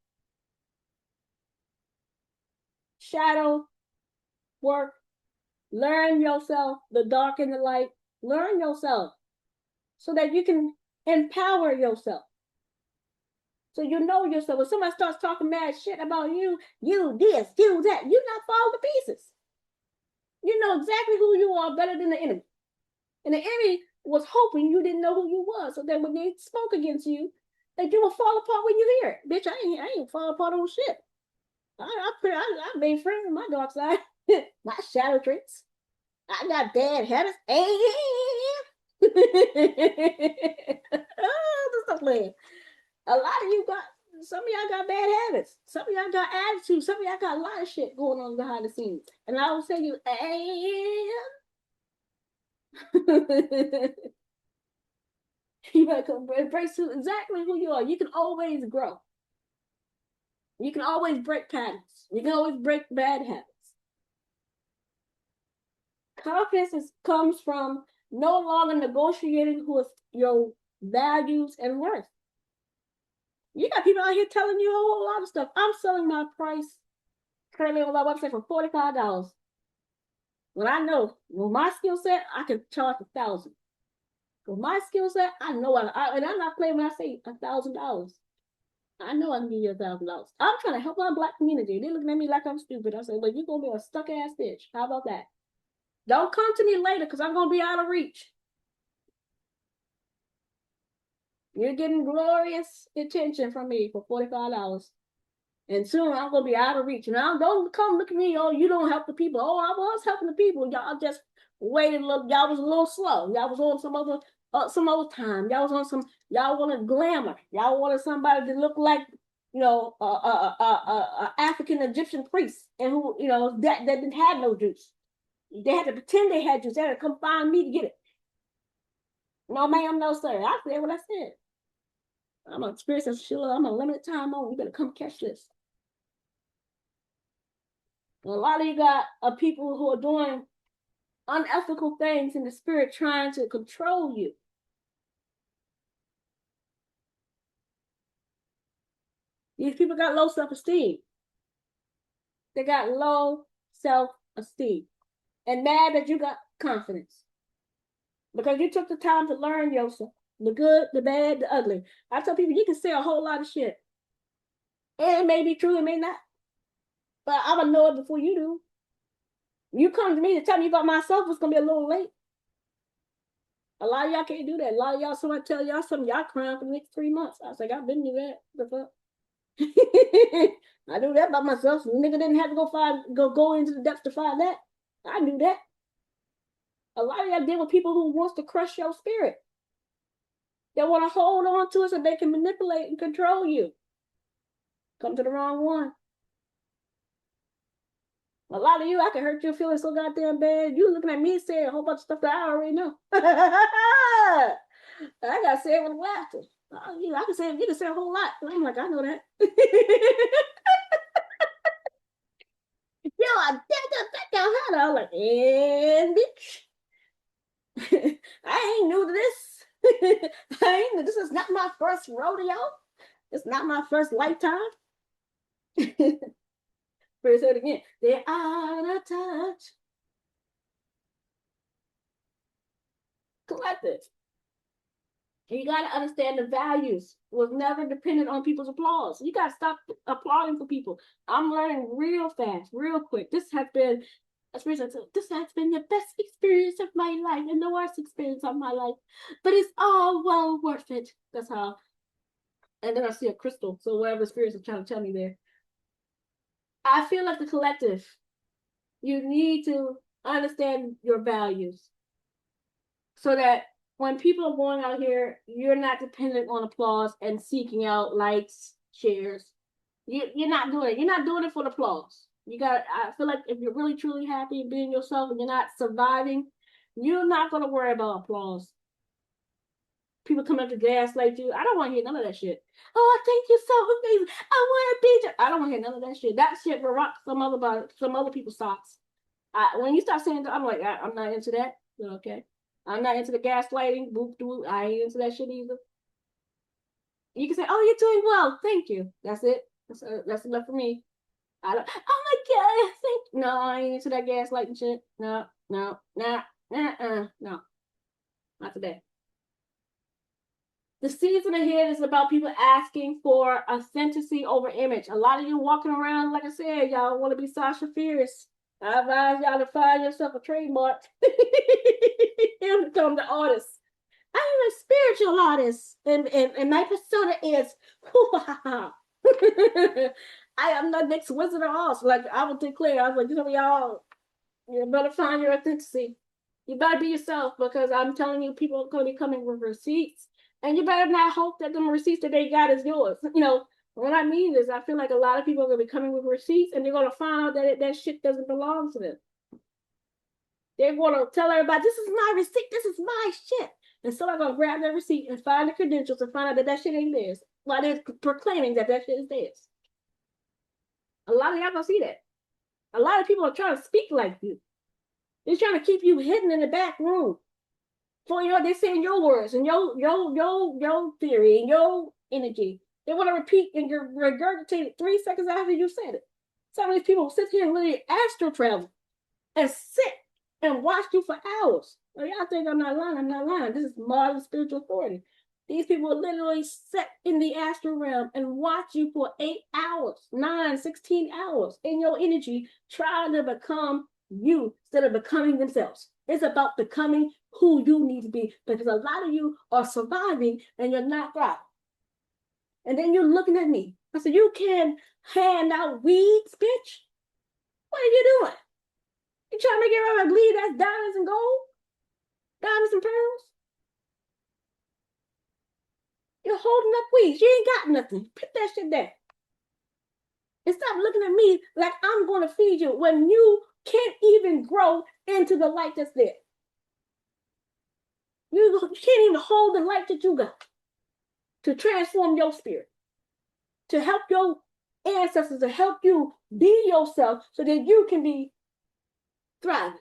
Shadow work. Learn yourself, the dark and the light. Learn yourself so that you can empower yourself. So you know yourself. When somebody starts talking mad shit about you this, you that, you're not falling to pieces. You know exactly who you are better than the enemy. And the enemy was hoping you didn't know who you was, so that when they spoke against you, that you will fall apart when you hear it. Bitch, I ain't fall apart on shit. I made friends with my dark side, my shadow tricks. I got bad habits. Oh, this is playing. A lot of you got, some of y'all got bad habits. Some of y'all got attitude. Some of y'all got a lot of shit going on behind the scenes. And I will say you, you better embrace exactly who you are. You can always grow. You can always break patterns. You can always break bad habits. Confidence comes from no longer negotiating with your values and worth. You got people out here telling you a whole lot of stuff. I'm selling my price currently on my website for $45. When I know with my skill set, I can charge $1,000. With my skill set, I know and I'm not playing when I say $1,000. I know I can give you $1,000. I'm trying to help our Black community. They're looking at me like I'm stupid. I say, well, you're gonna be a stuck ass bitch. How about that? Don't come to me later because I'm gonna be out of reach. You're getting glorious attention from me for $45. And soon I'm gonna be out of reach. Now don't come look at me. Oh, you don't help the people. Oh, I was helping the people. Y'all just waited a little. Y'all was a little slow. Y'all was on some other time. Y'all was on some. Y'all wanted glamour. Y'all wanted somebody to look like African Egyptian priest, and who that didn't have no juice. They had to pretend they had juice. They had to come find me to get it. No, ma'am, no, sir. I said what I said. I'm an experienced Sheila. I'm a limited time on. You better come catch this. A lot of you got people who are doing unethical things in the spirit trying to control you. These people got low self-esteem. They got low self-esteem and mad that you got confidence because you took the time to learn yourself, the good, the bad, the ugly. I tell people you can say a whole lot of shit. And it may be true, it may not. But I'm going to know it before you do. You come to me to tell me about myself, it's going to be a little late. A lot of y'all can't do that. A lot of y'all, somebody tell y'all something, y'all crying for the next 3 months. I was like, I've been through that. The fuck? I knew that by myself. Nigga didn't have to go into the depths to find that. I knew that. A lot of y'all deal with people who wants to crush your spirit. They want to hold on to it so they can manipulate and control you. Come to the wrong one. A lot of you, I can hurt your feelings so goddamn bad. You looking at me saying a whole bunch of stuff that I already know. I gotta say it with laughter. I can say, you can say a whole lot. I'm like, I know that. Yo, I did that. I'm like, and bitch, I ain't new to this. This is not my first rodeo. It's not my first lifetime. First, say it again. They're out of touch. Collective. You got to understand the values was never dependent on people's applause. You got to stop applauding for people. I'm learning real fast, real quick. This has been the best experience of my life and the worst experience of my life, but it's all well worth it. That's how. And then I see a crystal. So whatever the spirits are trying to tell me there, I feel like the collective. You need to understand your values so that when people are going out here, you're not dependent on applause and seeking out likes, shares. You're not doing it. You're not doing it for the applause. You got. I feel like if you're really truly happy being yourself and you're not surviving, you're not gonna worry about applause. People come up to gaslight you. I don't want to hear none of that shit. Oh, I think you're so amazing. I want to be you. I don't want to hear none of that shit. That shit will rock some other people's socks. When you start saying that, I'm like, I'm not into that. Okay. I'm not into the gaslighting. Boop, boop. I ain't into that shit either. You can say, "Oh, you're doing well. Thank you." That's it. That's enough for me. I don't. Oh my god. No, I ain't into that gaslighting shit. No, no, nah, no, not today. The season ahead is about people asking for authenticity over image. A lot of you walking around, like I said, y'all want to be Sasha Fierce. I advise y'all to find yourself a trademark and become the artist. I am a spiritual artist, and my persona is I am the next Wizard of Oz. Like I will declare, I was like, y'all, you better find your authenticity. You better be yourself because I'm telling you, people are going to be coming with receipts, and you better not hope that the receipts that they got is yours. What I mean is, I feel like a lot of people are going to be coming with receipts, and they're going to find out that that shit doesn't belong to them. They're going to tell everybody, "This is my receipt. This is my shit." And so I'm going to grab that receipt and find the credentials and find out that that shit ain't theirs while they're proclaiming that that shit is theirs. A lot of y'all going to see that. A lot of people are trying to speak like you. They're trying to keep you hidden in the back room. They're saying your words and your theory and your energy. They want to repeat and regurgitate it 3 seconds after you said it. Some of these people sit here and literally astral travel and sit and watch you for hours. Well, y'all think I'm not lying. I'm not lying. This is modern spiritual authority. These people will literally sit in the astral realm and watch you for 8 hours, 9, 16 hours in your energy, trying to become you instead of becoming themselves. It's about becoming who you need to be because a lot of you are surviving and you're not thriving. And then you're looking at me. I said, "You can hand out weeds, bitch. What are you doing? You trying to make everybody believe that's diamonds and gold? Diamonds and pearls? You're holding up weeds. You ain't got nothing. Put that shit down. And stop looking at me like I'm going to feed you when you can't even grow into the light that's there. You can't even hold the light that you got to transform your spirit, to help your ancestors, to help you be yourself so that you can be thriving.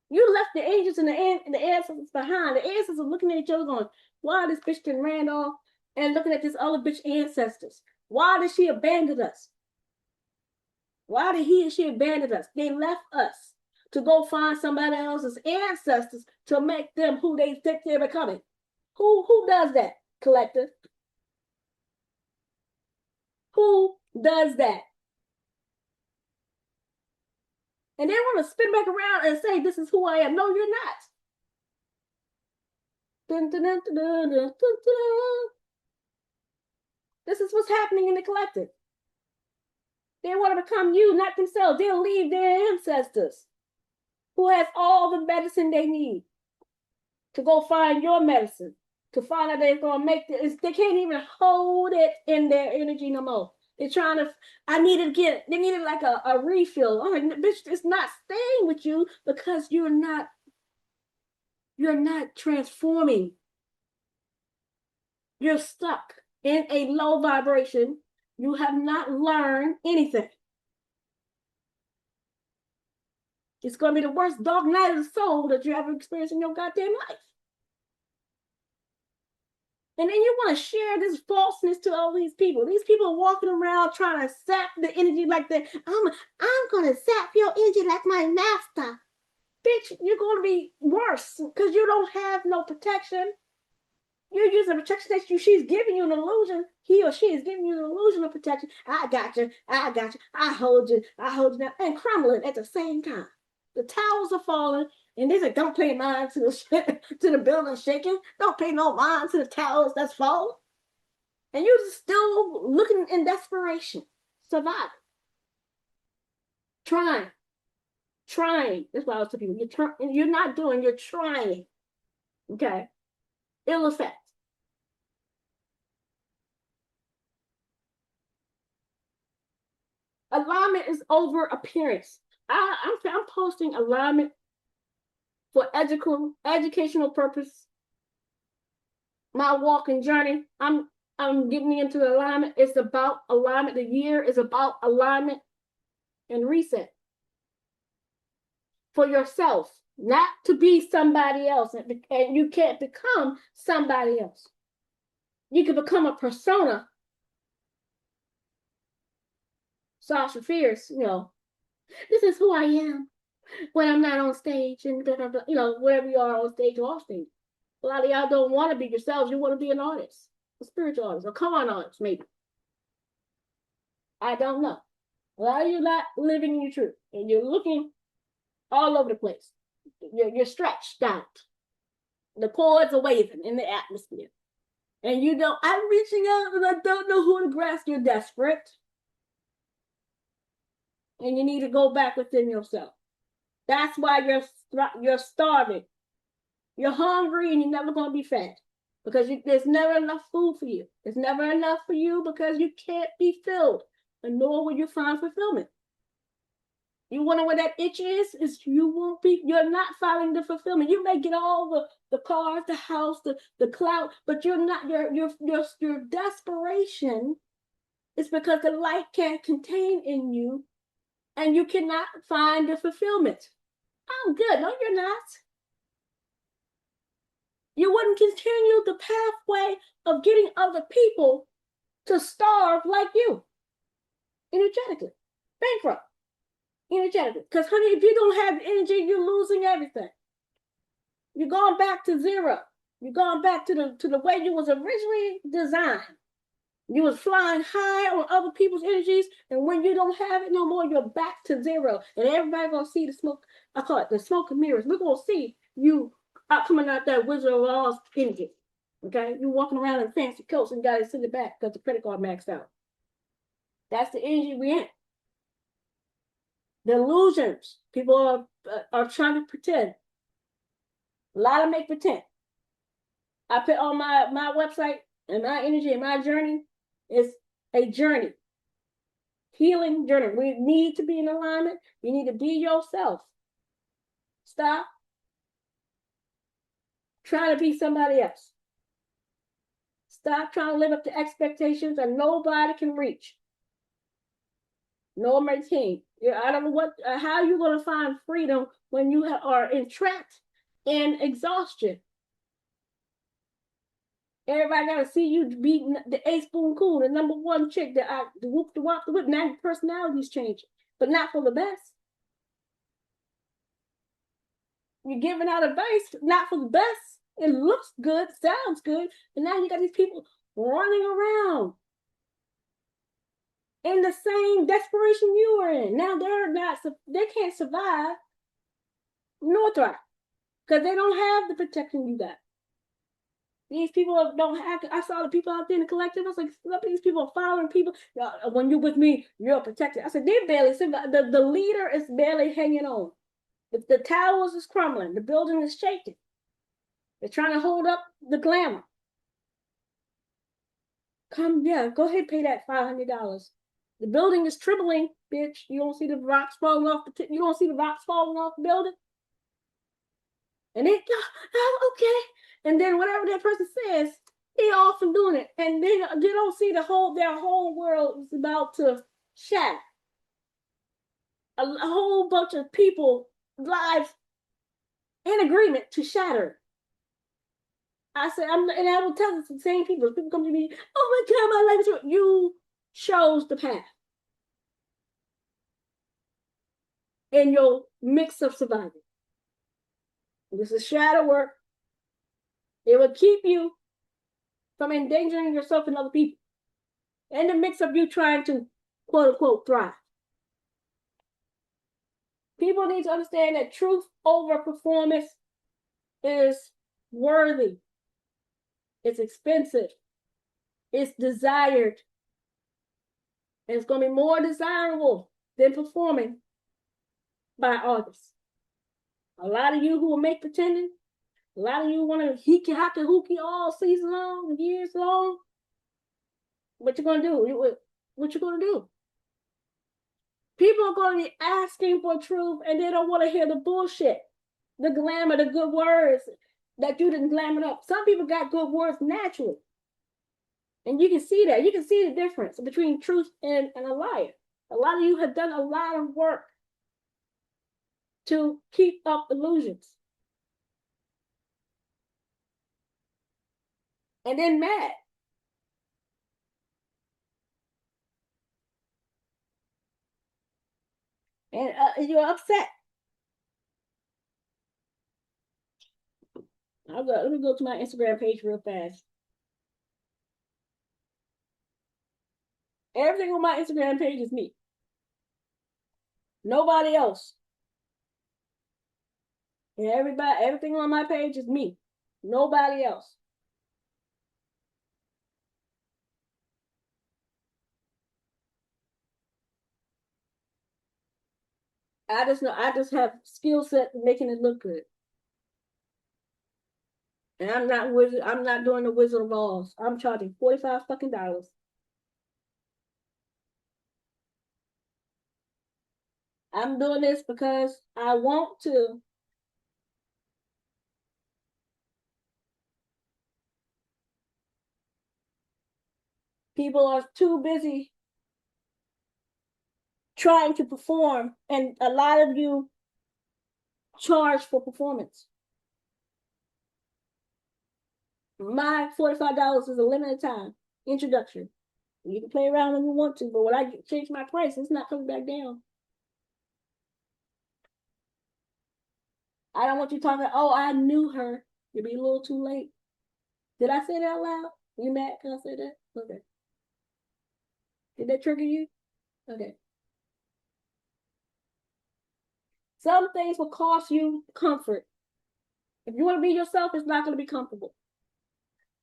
You left the angels and the ancestors behind. The ancestors are looking at each other going, "Why this bitch done ran off?" And looking at this other bitch ancestors. Why did she abandon us? Why did he and she abandon us? They left us to go find somebody else's ancestors to make them who they think they're becoming. Who does that, collective? Who does that? And they want to spin back around and say, "This is who I am." No, you're not. Dun, dun, dun, dun, dun, dun. This is what's happening in the collective. They want to become you, not themselves. They'll leave their ancestors who has all the medicine they need to go find your medicine, to find out they're going to make this. They can't even hold it in their energy no more. They're trying to, I need to get, they needed like a refill. I'm like, bitch, it's not staying with you because you're not transforming. You're stuck in a low vibration. You have not learned anything. It's going to be the worst dark night of the soul that you ever experienced in your goddamn life. And then you want to share this falseness to all these people. These people are walking around trying to sap the energy like that. I'm going to sap your energy like my master. Bitch, you're going to be worse because you don't have no protection. You're using protection that she's giving you an illusion. He or she is giving you an illusion of protection. I got you. I got you. I hold you down. And crumbling at the same time. The towers are falling. And they say, don't pay mind to the building shaking. Don't pay no mind to the towers that's falling. And you're still looking in desperation. Surviving. Trying. That's what I was telling people. You're not doing, you're trying. Okay? Ill effect. Alignment is over appearance. I'm posting alignment for educational purpose. My walking journey. I'm getting into alignment. It's about alignment. The year is about alignment and reset for yourself, not to be somebody else. And you can't become somebody else. You can become a persona. Sasha Fierce, this is who I am when I'm not on stage and blah, blah, blah, whatever you are on stage or off stage. A lot of y'all don't want to be yourselves. You want to be an artist, a spiritual artist, a con artist, maybe. I don't know. A lot of you not living in your truth, and you're looking all over the place. You're stretched out. The cords are waving in the atmosphere. And I'm reaching out and I don't know who to grasp. You're desperate. And you need to go back within yourself. That's why you're starving. You're hungry and you're never going to be fed because there's never enough food for you. There's never enough for you because you can't be filled, and nor will you find fulfillment. You wonder where that itch is you're not finding the fulfillment. You may get all the cars, the house, the clout, but you're not, your desperation is because the light can't contain in you and you cannot find the fulfillment. I'm good. No, you're not. You wouldn't continue the pathway of getting other people to starve like you. Energetically. Bankrupt. Energetically. Because, honey, if you don't have energy, you're losing everything. You're going back to zero. You're going back to the way you was originally designed. You was flying high on other people's energies, and when you don't have it no more, you're back to zero. And everybody gonna see the smoke. I call it the smoke and mirrors. We're gonna see you coming out that Wizard of Oz energy. Okay, you walking around in fancy coats and got to send it back because the credit card maxed out. That's the energy we in. The illusions people are trying to pretend. A lot of make pretend. I put on my website and my energy and my journey is a journey. Healing journey. We need to be in alignment. You need to be yourself. Stop trying to be somebody else. Stop trying to live up to expectations that nobody can reach. No maintain. I don't know how you're going to find freedom when you are entrapped in exhaustion. Everybody got to see you beating the A spoon cool, the number one chick that the whoop the wop the whip. Now your personality's changing, but not for the best. You're giving out advice, not for the best. It looks good, sounds good, and now you got these people running around in the same desperation you were in. Now they can't survive nor thrive because they don't have the protection you got. These people don't have. I saw the people out there in the collective. I was like, look, these people are following people. When you're with me, you're protected. I said, they're barely. The leader is barely hanging on. The towers is crumbling. The building is shaking. They're trying to hold up the glamour. Go ahead, pay that $500. The building is trembling, bitch. You don't see the rocks falling off you don't see the rocks falling off the building. And they okay. And then whatever that person says, They often doing it, and they don't see their whole world is about to shatter. A whole bunch of people lives in agreement to shatter. I said, and I will tell the same people. People come to me, oh my God, my life is ruined. You chose the path in your mix of surviving. This is shadow work. It will keep you from endangering yourself and other people in the mix of you trying to quote unquote thrive. People need to understand that truth over performance is worthy. It's expensive. It's desired. And it's going to be more desirable than performing by August. A lot of you who will make pretending, a lot of you want to hiki haki hookie all season long, years long. What you going to do? What you going to do? People are going to be asking for truth, and they don't want to hear the bullshit, the glamour, the good words that you didn't glamour up. Some people got good words naturally. And you can see that. You can see the difference between truth and a liar. A lot of you have done a lot of work to keep up illusions. And then mad. And you're upset. Let me go to my Instagram page real fast. Everything on my Instagram page is me. Nobody else. And everything on my page is me. Nobody else. I just have skill set making it look good. And I'm not doing the Wizard of Oz. I'm charging $45 fucking dollars. I'm doing this because I want to people are too busy trying to perform, and a lot of you charge for performance. My $45 is a limited time introduction. You can play around when you want to, but when I change my price, it's not coming back down. I don't want you talking, oh, I knew her. You'll be a little too late. Did I say that out loud? You mad? Can I say that? Okay. Did that trigger you? Okay. Some things will cost you comfort. If you want to be yourself, it's not going to be comfortable.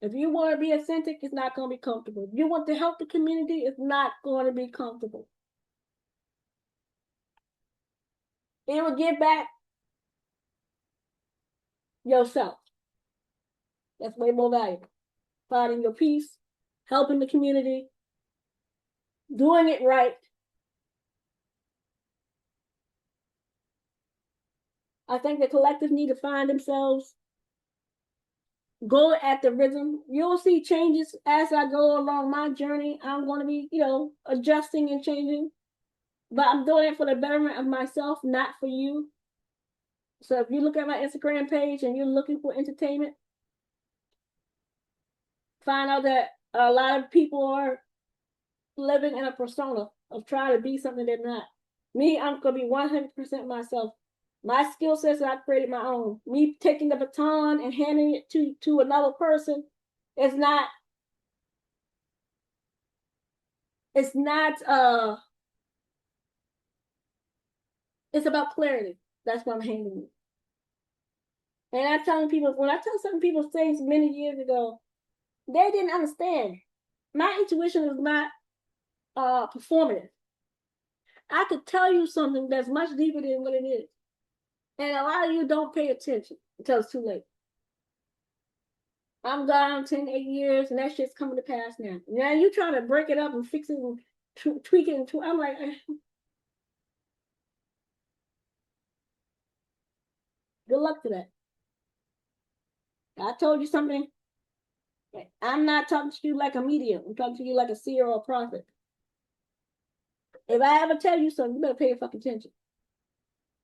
If you want to be authentic, it's not going to be comfortable. If you want to help the community, it's not going to be comfortable. It will give back yourself. That's way more valuable. Finding your peace, helping the community, doing it right. I think the collective need to find themselves, go at the rhythm. You'll see changes as I go along my journey. I'm going to be, adjusting and changing, but I'm doing it for the betterment of myself, not for you. So if you look at my Instagram page and you're looking for entertainment, find out that a lot of people are living in a persona of trying to be something they're not. Me, I'm going to be 100% myself. My skill sets I created my own. Me taking the baton and handing it to another person is not, it's not, it's about clarity. That's what I'm handling. And I telling people, when I tell some people things many years ago, they didn't understand. My intuition is not performative. I could tell you something that's much deeper than what it is. And a lot of you don't pay attention until it's too late. I'm gone 10, 8 years, and that shit's coming to pass now. Now you trying to break it up and fix it and tweak it. I'm like, good luck to that. I told you something I'm not talking to you like a medium. I'm talking to you like a seer or a prophet. If I ever tell you something, you better pay fucking attention.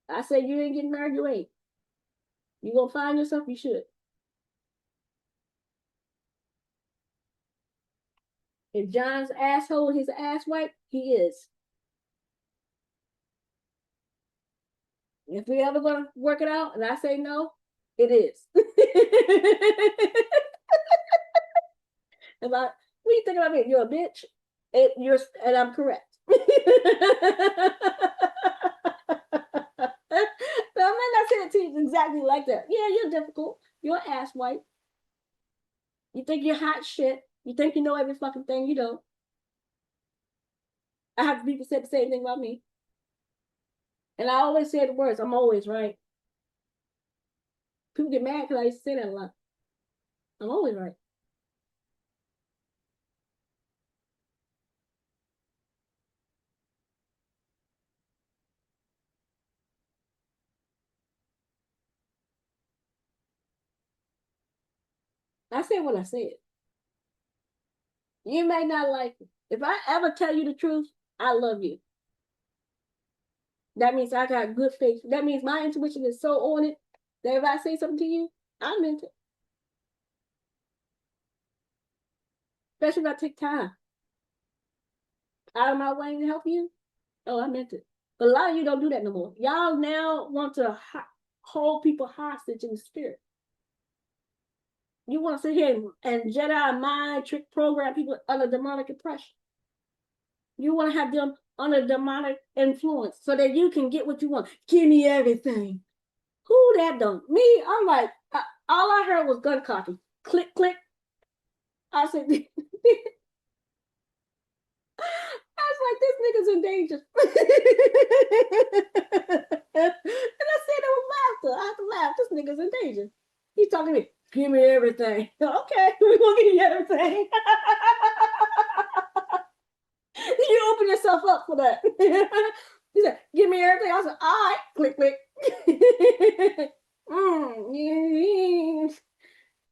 I say you ain't getting married, you ain't. You gonna find yourself, you should. If John's asshole, his ass wipe, he is. If we ever gonna work it out, and I say no, it is. If I, what do you think about me? You're a bitch. And I'm correct. Now, I might not say it to you exactly like that. Yeah, you're difficult. You're ass white. You think you're hot shit. You think you know every fucking thing. You don't. I have people say the same thing about me. And I always say the words, I'm always right. People get mad because I used to say that a lot. I'm always right. I say what I said. You may not like it. If I ever tell you the truth, I love you. That means I got good faith. That means my intuition is so on it that if I say something to you, I meant it. Especially if I take time out of my way to help you. Oh, I meant it. But a lot of you don't do that no more. Y'all now want to hold people hostage in the spirit. You want to sit here and Jedi mind trick program people under demonic oppression. You want to have them under demonic influence so that you can get what you want. Give me everything. Who that done? Me, I'm like, all I heard was gun copy. Click, click. I said, I was like, this nigga's in danger. And I said it with laughter. I had to laugh. This nigga's in danger. He's talking to me. Give me everything. Okay, we're gonna give you everything. You open yourself up for that. He said, give me everything. I said, all right, click, click.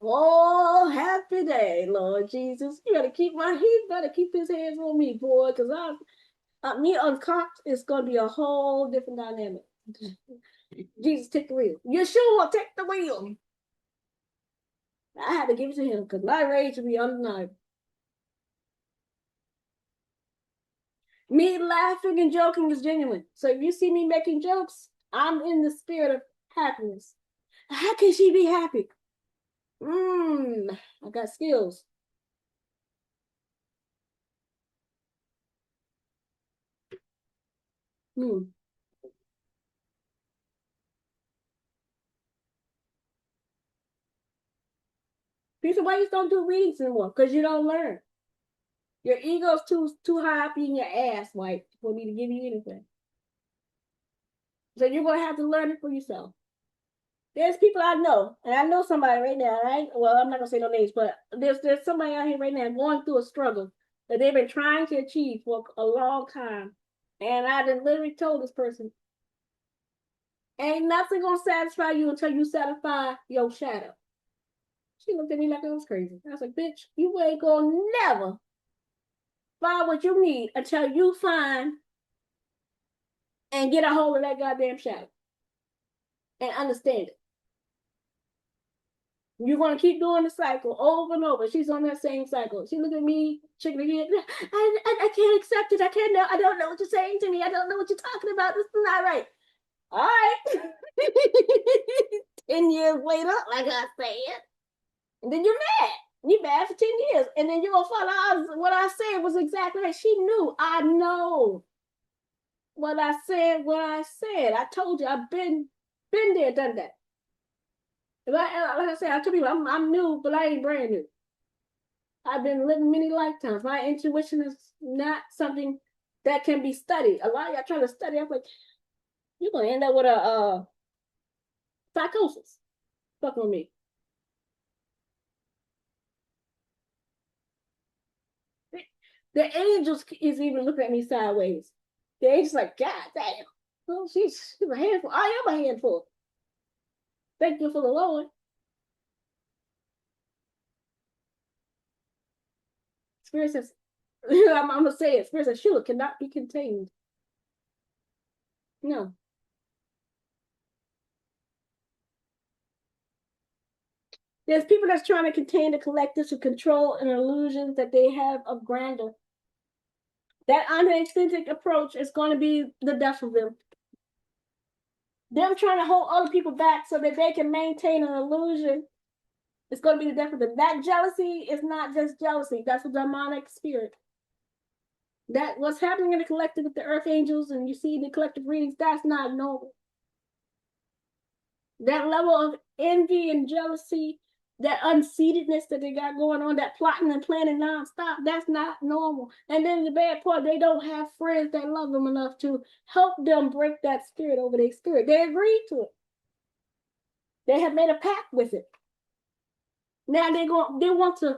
Oh, happy day, Lord Jesus. You better he better keep his hands on me, boy, because me uncocked is gonna be a whole different dynamic. Jesus, take the wheel. Yeshua, take the wheel. I had to give it to him because my rage would be undeniable. Me laughing and joking is genuine. So if you see me making jokes, I'm in the spirit of happiness. How can she be happy? I got skills. Hmm. People, why you don't do readings anymore? Because you don't learn. Your ego's too high up in your ass, like for me to give you anything. So you're gonna have to learn it for yourself. There's people I know, and I know somebody right now, right? Well, I'm not gonna say no names, but there's somebody out here right now going through a struggle that they've been trying to achieve for a long time. And I done literally told this person, ain't nothing gonna satisfy you until you satisfy your shadow. She looked at me like I was crazy. I was like, bitch, you ain't gonna never find what you need until you find and get a hold of that goddamn shadow and understand it. You're gonna keep doing the cycle over and over. She's on that same cycle. She looked at me, shaking her head. I can't accept it. I can't know. I don't know what you're saying to me. I don't know what you're talking about. This is not right. All right. 10 years later, like I said, and then you're mad. You mad for 10 years. And then you're gonna find out what I said was exactly right. She knew. I know what I said, what I said. I told you I've been there, done that. Like I said, I tell people I'm new, but I ain't brand new. I've been living many lifetimes. My intuition is not something that can be studied. A lot of y'all trying to study. I'm like, you're gonna end up with a psychosis. Fuck with me. The angels is even looking at me sideways. The angels like, God damn. Well, she's a handful. I am a handful. Thank you for the Lord. Spirit says, I'm gonna say it. Spirit says, Sheila cannot be contained. No. There's people that's trying to contain the collective to control an illusion that they have of grandeur. That unauthentic approach is going to be the death of them. Them trying to hold other people back so that they can maintain an illusion. It's going to be the death of them. That jealousy is not just jealousy. That's a demonic spirit. That what's happening in the collective with the earth angels and you see the collective readings, that's not normal. That level of envy and jealousy, that unseatedness that they got going on, that plotting and planning nonstop, that's not normal. And then the bad part, they don't have friends that love them enough to help them break that spirit over their spirit. They agreed to it. They have made a pact with it. Now they want to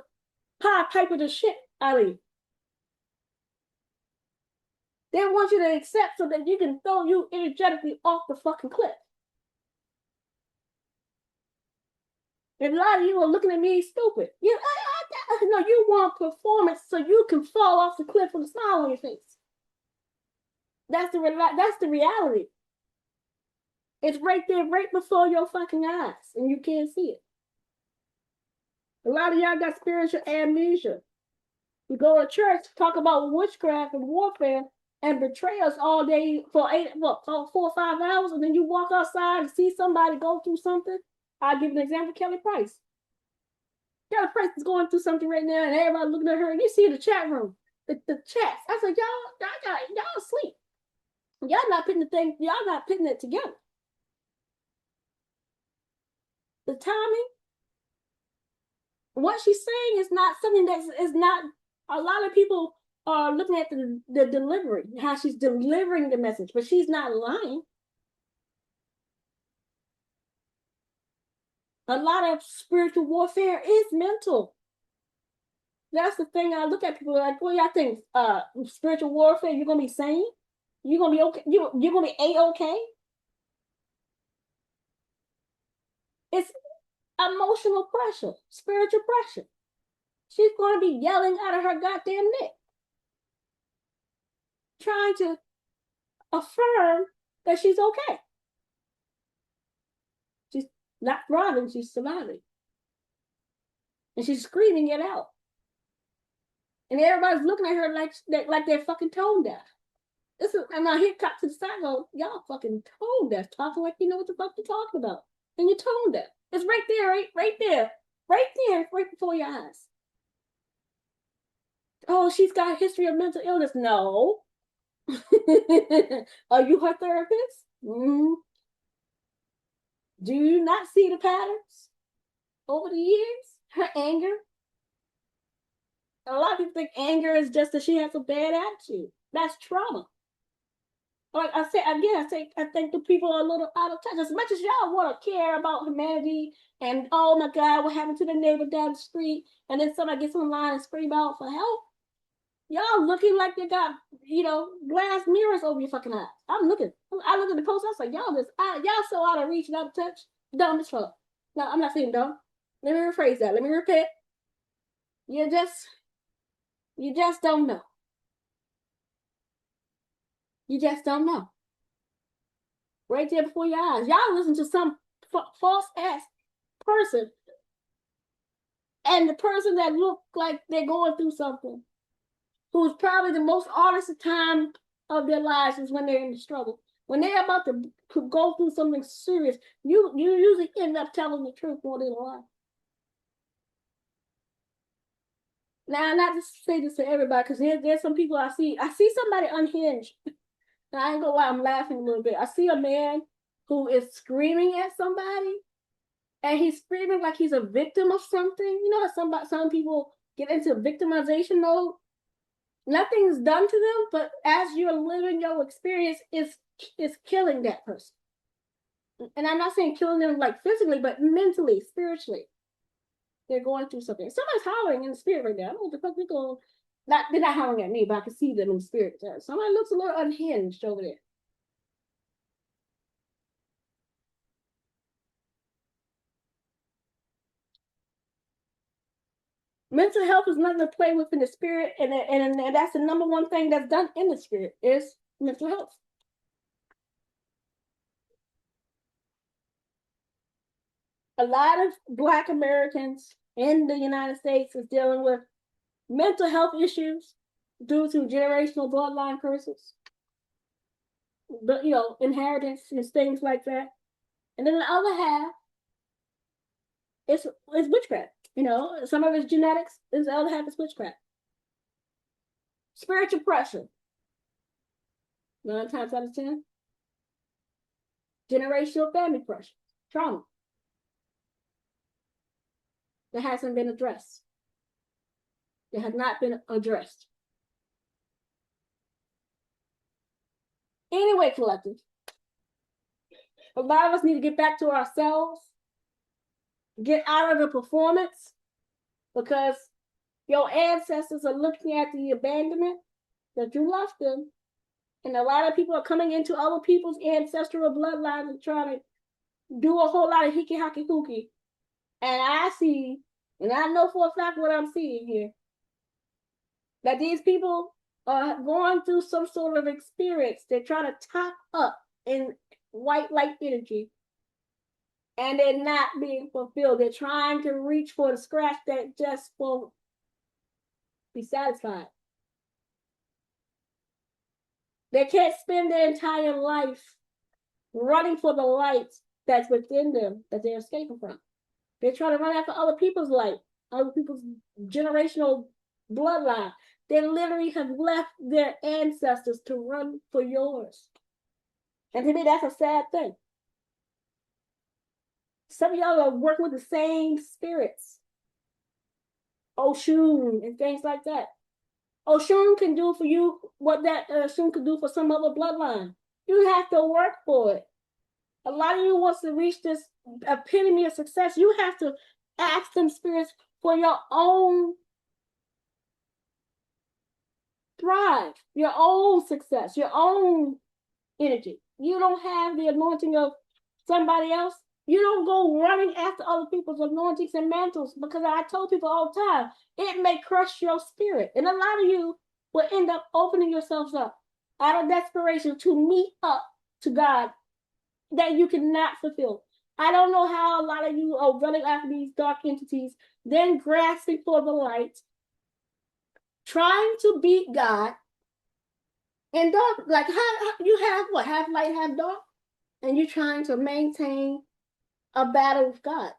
pipe of the shit out of you. They want you to accept so that you can throw you energetically off the fucking cliff. And a lot of you are looking at me stupid. No, you want performance so you can fall off the cliff with a smile on your face. That's the reality. It's right there, right before your fucking eyes, and you can't see it. A lot of y'all got spiritual amnesia. You go to church, talk about witchcraft and warfare, and betray us all day for 4 or 5 hours, and then you walk outside and see somebody go through something. I'll give an example, Kelly Price. Kelly Price is going through something right now, and everybody looking at her, and you see the chat room, the chats. I said, y'all asleep. Y'all not putting it together. The timing, what she's saying is not something that is not, a lot of people are looking at the delivery, how she's delivering the message, but she's not lying. A lot of spiritual warfare is mental. That's the thing. I look at people like, well, y'all think spiritual warfare, you're gonna be sane? You're gonna be okay? You're gonna be A-okay? It's emotional pressure, spiritual pressure. She's gonna be yelling out of her goddamn neck, trying to affirm that she's okay. She's not thriving, she's surviving. And she's screaming it out. And everybody's looking at her like they're fucking tone deaf. And I hear cop to the side go, y'all fucking tone deaf, talking like you know what the fuck you're talking about. And you're tone deaf. It's right there, right there, right before your eyes. Oh, she's got a history of mental illness. No. Are you her therapist? Mm-hmm. Do you not see the patterns over the years? Her anger. A lot of people think anger is just that she has a bad attitude. That's trauma. Like I said again, I think the people are a little out of touch. As much as y'all want to care about humanity and oh my God, what happened to the neighbor down the street, and then somebody gets online and scream out for help. Y'all looking like they got glass mirrors over your fucking eyes. I look at the post. I was like, y'all so out of reach and out of touch. Dumb as fuck. No, I'm not saying dumb. Let me rephrase that. Let me repeat. You just don't know. You just don't know. Right there before your eyes. Y'all listen to some false ass person, and the person that look like they're going through something, who's probably the most honest time of their lives is when they're in the struggle. When they're about to go through something serious, you usually end up telling the truth more than a lie. Now, not to say this to everybody, because there's some people I see somebody unhinged. And I ain't gonna lie, I'm laughing a little bit. I see a man who is screaming at somebody, and he's screaming like he's a victim of something. You know how some people get into victimization mode? Nothing's done to them, but as you're living your experience, it's killing that person. And I'm not saying killing them like physically, but mentally, spiritually. They're going through something. Somebody's hollering in the spirit right now. I don't know what the fuck they're going. They're not hollering at me, but I can see them in the spirit. Somebody looks a little unhinged over there. Mental health is nothing to play with in the spirit, and that's the number one thing that's done in the spirit is mental health. A lot of Black Americans in the United States is dealing with mental health issues due to generational bloodline curses, but inheritance and things like that. And then the other half is witchcraft. Some of it's genetics, and the other half is witchcraft. Spiritual pressure. 9 times out of 10. Generational family pressure, trauma that hasn't been addressed. That has not been addressed. Anyway, collective, a lot of us need to get back to ourselves, get out of the performance, because your ancestors are looking at the abandonment that you left them. And a lot of people are coming into other people's ancestral bloodlines and trying to do a whole lot of hickey hockey hooky. And I see, and I know for a fact what I'm seeing here, that these people are going through some sort of experience. They're trying to top up in white light energy, and they're not being fulfilled. They're trying to reach for the scratch that just won't be satisfied. They can't spend their entire life running for the light that's within them that they're escaping from. They're trying to run after other people's light, other people's generational bloodline. They literally have left their ancestors to run for yours. And to me, that's a sad thing. Some of y'all are working with the same spirits, Oshun and things like that. Oshun can do for you what that Oshun can do for some other bloodline. You have to work for it. A lot of you wants to reach this epitome of success. You have to ask them spirits for your own thrive, your own success, your own energy. You don't have the anointing of somebody else. You don't go running after other people's anointings and mantles, because I told people all the time, it may crush your spirit. And a lot of you will end up opening yourselves up out of desperation to meet up to God that you cannot fulfill. I don't know how a lot of you are running after these dark entities, then grasping for the light, trying to beat God in dark. Like, how you have what? Half light, half dark? And you're trying to maintain a battle with God.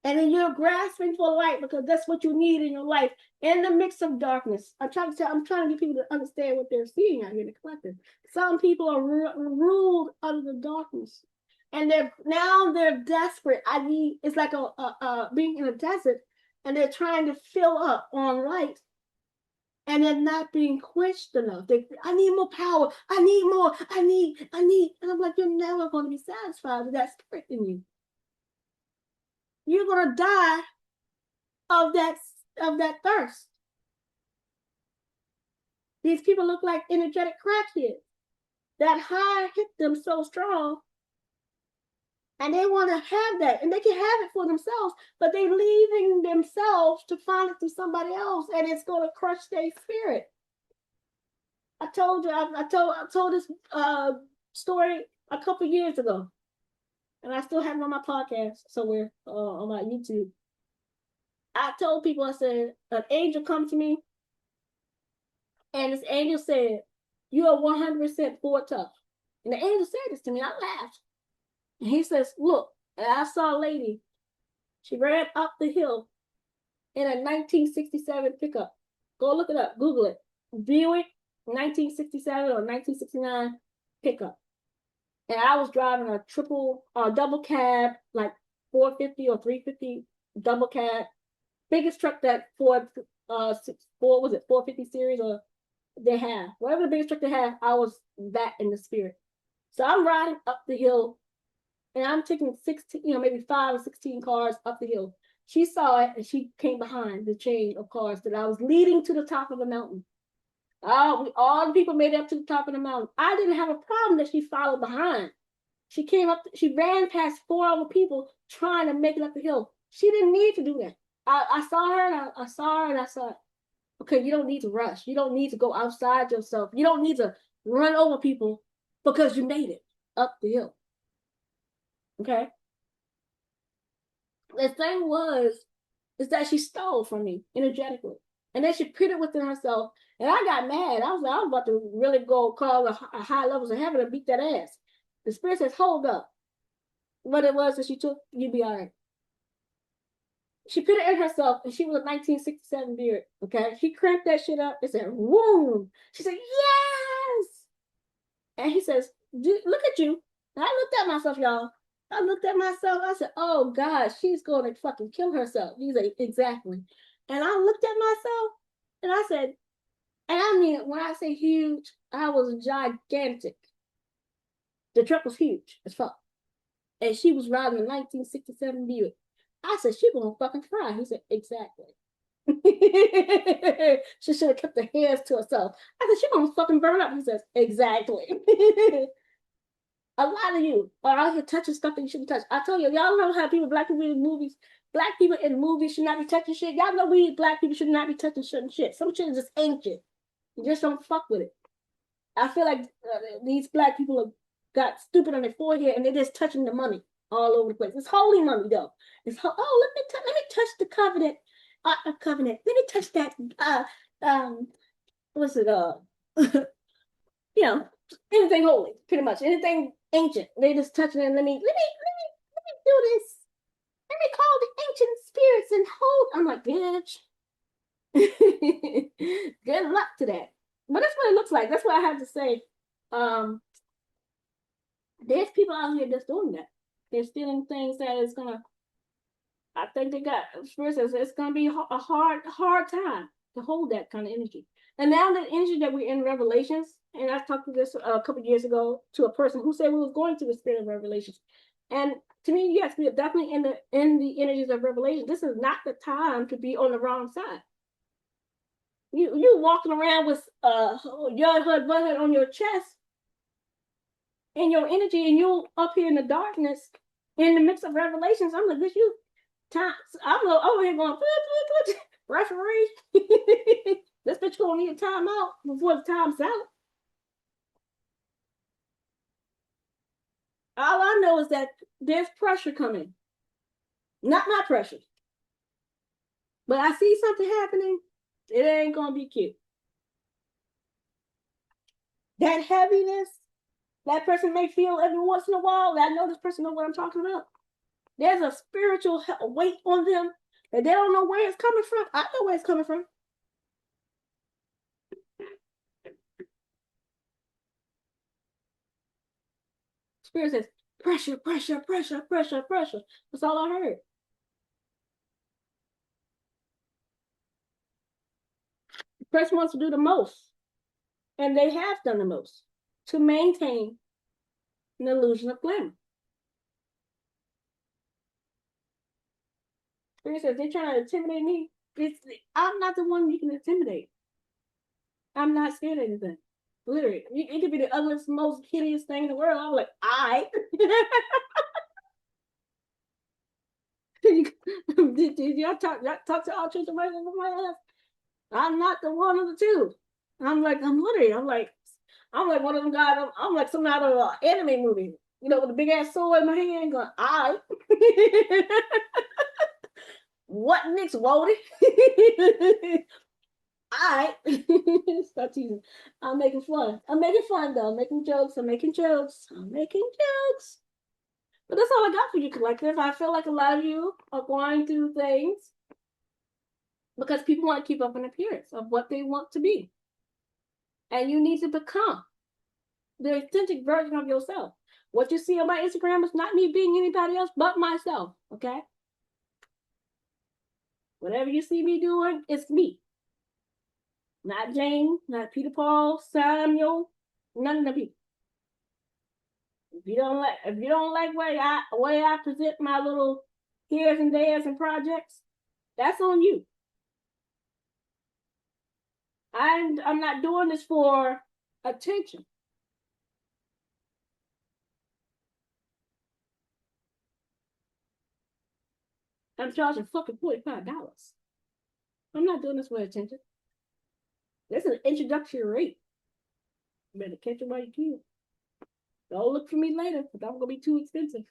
And then you're grasping for light because that's what you need in your life in the mix of darkness. I'm trying to get people to understand what they're seeing out here in the collective. Some people are ruled under the darkness, and they're desperate. It's like being in a desert, and they're trying to fill up on light, and they're not being quenched enough. I need more power. I need more. I need. And I'm like, you're never going to be satisfied with that spirit in you. You're going to die of that thirst. These people look like energetic crackheads. That high hit them so strong, and they want to have that, and they can have it for themselves, but they're leaving themselves to find it through somebody else, and it's going to crush their spirit. I told this story a couple years ago, and I still have it on my podcast somewhere on my YouTube. I told people, I said, an angel come to me, and this angel said, you are 100% Ford tough. And the angel said this to me, and I laughed. And he says, look, and I saw a lady. She ran up the hill in a 1967 pickup. Go look it up, Google it. Buick 1967 or 1969 pickup. And I was driving a double cab, like 450 or 350 double cab. Biggest truck that Ford, 450 series or they have. Whatever the biggest truck they have, I was that in the spirit. So I'm riding up the hill, and I'm taking 16, maybe 5 or 16 cars up the hill. She saw it, and she came behind the chain of cars that I was leading to the top of the mountain. All the people made it up to the top of the mountain. I didn't have a problem that she followed behind. She came up, she ran past 4 other people trying to make it up the hill. She didn't need to do that. I saw her and I saw her and I saw, okay, you don't need to rush. You don't need to go outside yourself. You don't need to run over people because you made it up the hill. Okay. The thing is that she stole from me energetically. And then she put it within herself. And I got mad. I was about to really go call the high levels of heaven and beat that ass. The spirit says, hold up. What it was that she took, you be all right. She put it in herself, and she was a 1967 beard. Okay, she cranked that shit up. It said, "Whoom!" She said, "Yes!" And he says, "Look at you." And I looked at myself, y'all. I looked at myself. I said, "Oh God, she's going to fucking kill herself." He's like, "Exactly." And I looked at myself, and I said, and I mean, when I say huge, I was gigantic. The truck was huge as fuck, and she was riding a 1967 Buick. I said, "She gonna fucking fry." He said, "Exactly." She should have kept her hands to herself. I said, "She gonna fucking burn up." He says, "Exactly." A lot of you are out here touching stuff that you shouldn't touch. I told you, y'all know how black people in movies, black people in movies should not be touching shit. Y'all know we black people should not be touching certain shit. Some shit is just ancient. You just don't fuck with it. I feel like these black people have got stupid on their forehead and they're just touching the money all over the place. It's holy money though. Let me touch the covenant. Covenant. Let me touch that. What's it? You know, anything holy, pretty much anything ancient. They just touching it. Let me do this. Let me call the ancient spirits and hold. I'm like, bitch. Good luck to that. But that's what it looks like. That's what I have to say. Um, there's people out here that's doing that. They're stealing things that is gonna. I think they got. For instance, it's gonna be a hard time to hold that kind of energy. And now the energy that we're in Revelations, and I talked to this a couple of years ago to a person who said we was going through the spirit of Revelations, and to me, yes, we are definitely in the energies of Revelation. This is not the time to be on the wrong side. You walking around with your hood on your chest and your energy, and you up here in the darkness in the midst of Revelations. I'm like, this you time. I'm over here going referee. This bitch gonna need a timeout before the time's out. All I know is that there's pressure coming. Not my pressure. But I see something happening. It ain't gonna be cute. That heaviness that person may feel every once in a while. I know this person knows what I'm talking about. There's a spiritual weight on them that they don't know where it's coming from. I know where it's coming from. Spirit says, pressure, pressure, pressure, pressure, pressure. That's all I heard. The person wants to do the most, and they have done the most to maintain an illusion of glamour. Spirit says, they're trying to intimidate me. I'm not the one you can intimidate. I'm not scared of anything. Literally, it could be the ugliest, most hideous thing in the world. I'm like, did y'all talk to all children right in my ass? I'm not the one of the two. I'm like, I'm like one of them guys. I'm like some out of an anime movie, you know, with a big ass sword in my hand, going, what next, Wody? I stop teasing. I'm making fun. I'm making fun though. I'm making jokes. I'm making jokes. I'm making jokes. But that's all I got for you, collective. I feel like a lot of you are going through things because people want to keep up an appearance of what they want to be. And you need to become the authentic version of yourself. What you see on my Instagram is not me being anybody else but myself, okay? Whatever you see me doing, it's me. Not Jane, not Peter Paul, Samuel, none of the people. If you don't like way I present my little here's and there's and projects, that's on you. I'm not doing this for attention. I'm charging fucking $45. I'm not doing this for attention. This is an introductory rate. You better catch it while you can. Don't look for me later, because I'm gonna be too expensive.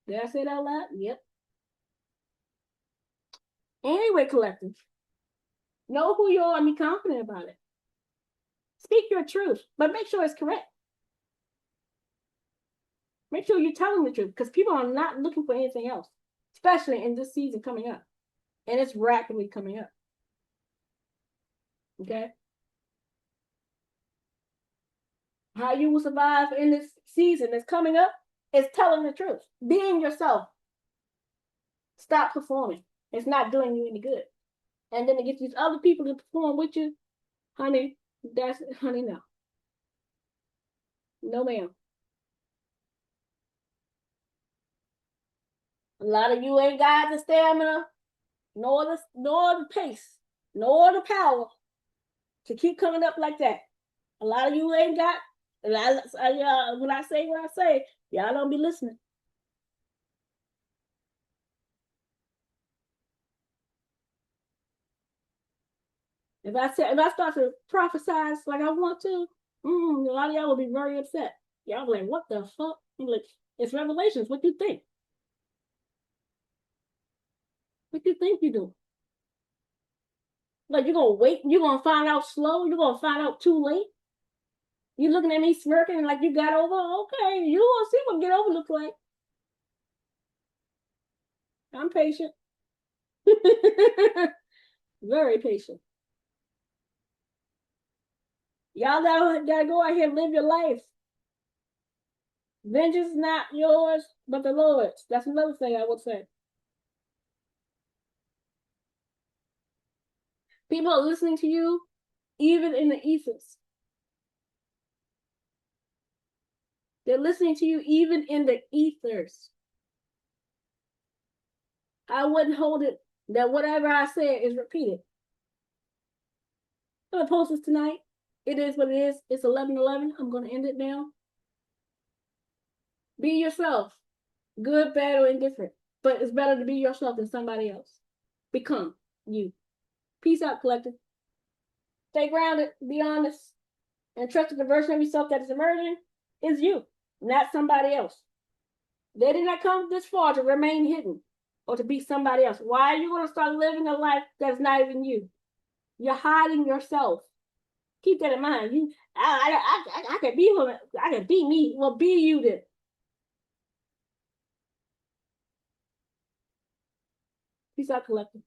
Did I say that out loud? Yep. Anyway, collective, know who you are and be confident about it. Speak your truth, but make sure it's correct. Make sure you're telling the truth, because people are not looking for anything else, especially in this season coming up. And it's rapidly coming up. Okay? How you will survive in this season that's coming up is telling the truth, being yourself. Stop performing. It's not doing you any good. And then to get these other people to perform with you, honey, no. No, ma'am. A lot of you ain't got the stamina, nor the pace, nor the power to keep coming up like that. A lot of you ain't got. When I say what I say, y'all don't be listening. If I start to prophesize like I want to, a lot of y'all will be very upset. Y'all be like, "What the fuck?" I'm like, "It's Revelations. What you think? What you think you do? Like you're gonna wait? You're gonna find out slow? You're gonna find out too late? You looking at me smirking like you got over? Okay, you gonna see what get over looks like. I'm patient, very patient. Y'all gotta go out here and live your life. Vengeance is not yours, but the Lord's. That's another thing I would say. People are listening to you, even in the ethers. They're listening to you even in the ethers. I wouldn't hold it that whatever I say is repeated. I'm gonna post this tonight. It is what it is. It's 11:11. I'm gonna end it now. Be yourself, good, bad, or indifferent. But it's better to be yourself than somebody else. Become you. Peace out, collective. Stay grounded, be honest, and trust that the version of yourself that is emerging is you, not somebody else. They did not come this far to remain hidden or to be somebody else. Why are you going to start living a life that's not even you? You're hiding yourself. Keep that in mind. I can be who I can be me. Well, be you then. Peace out, collective.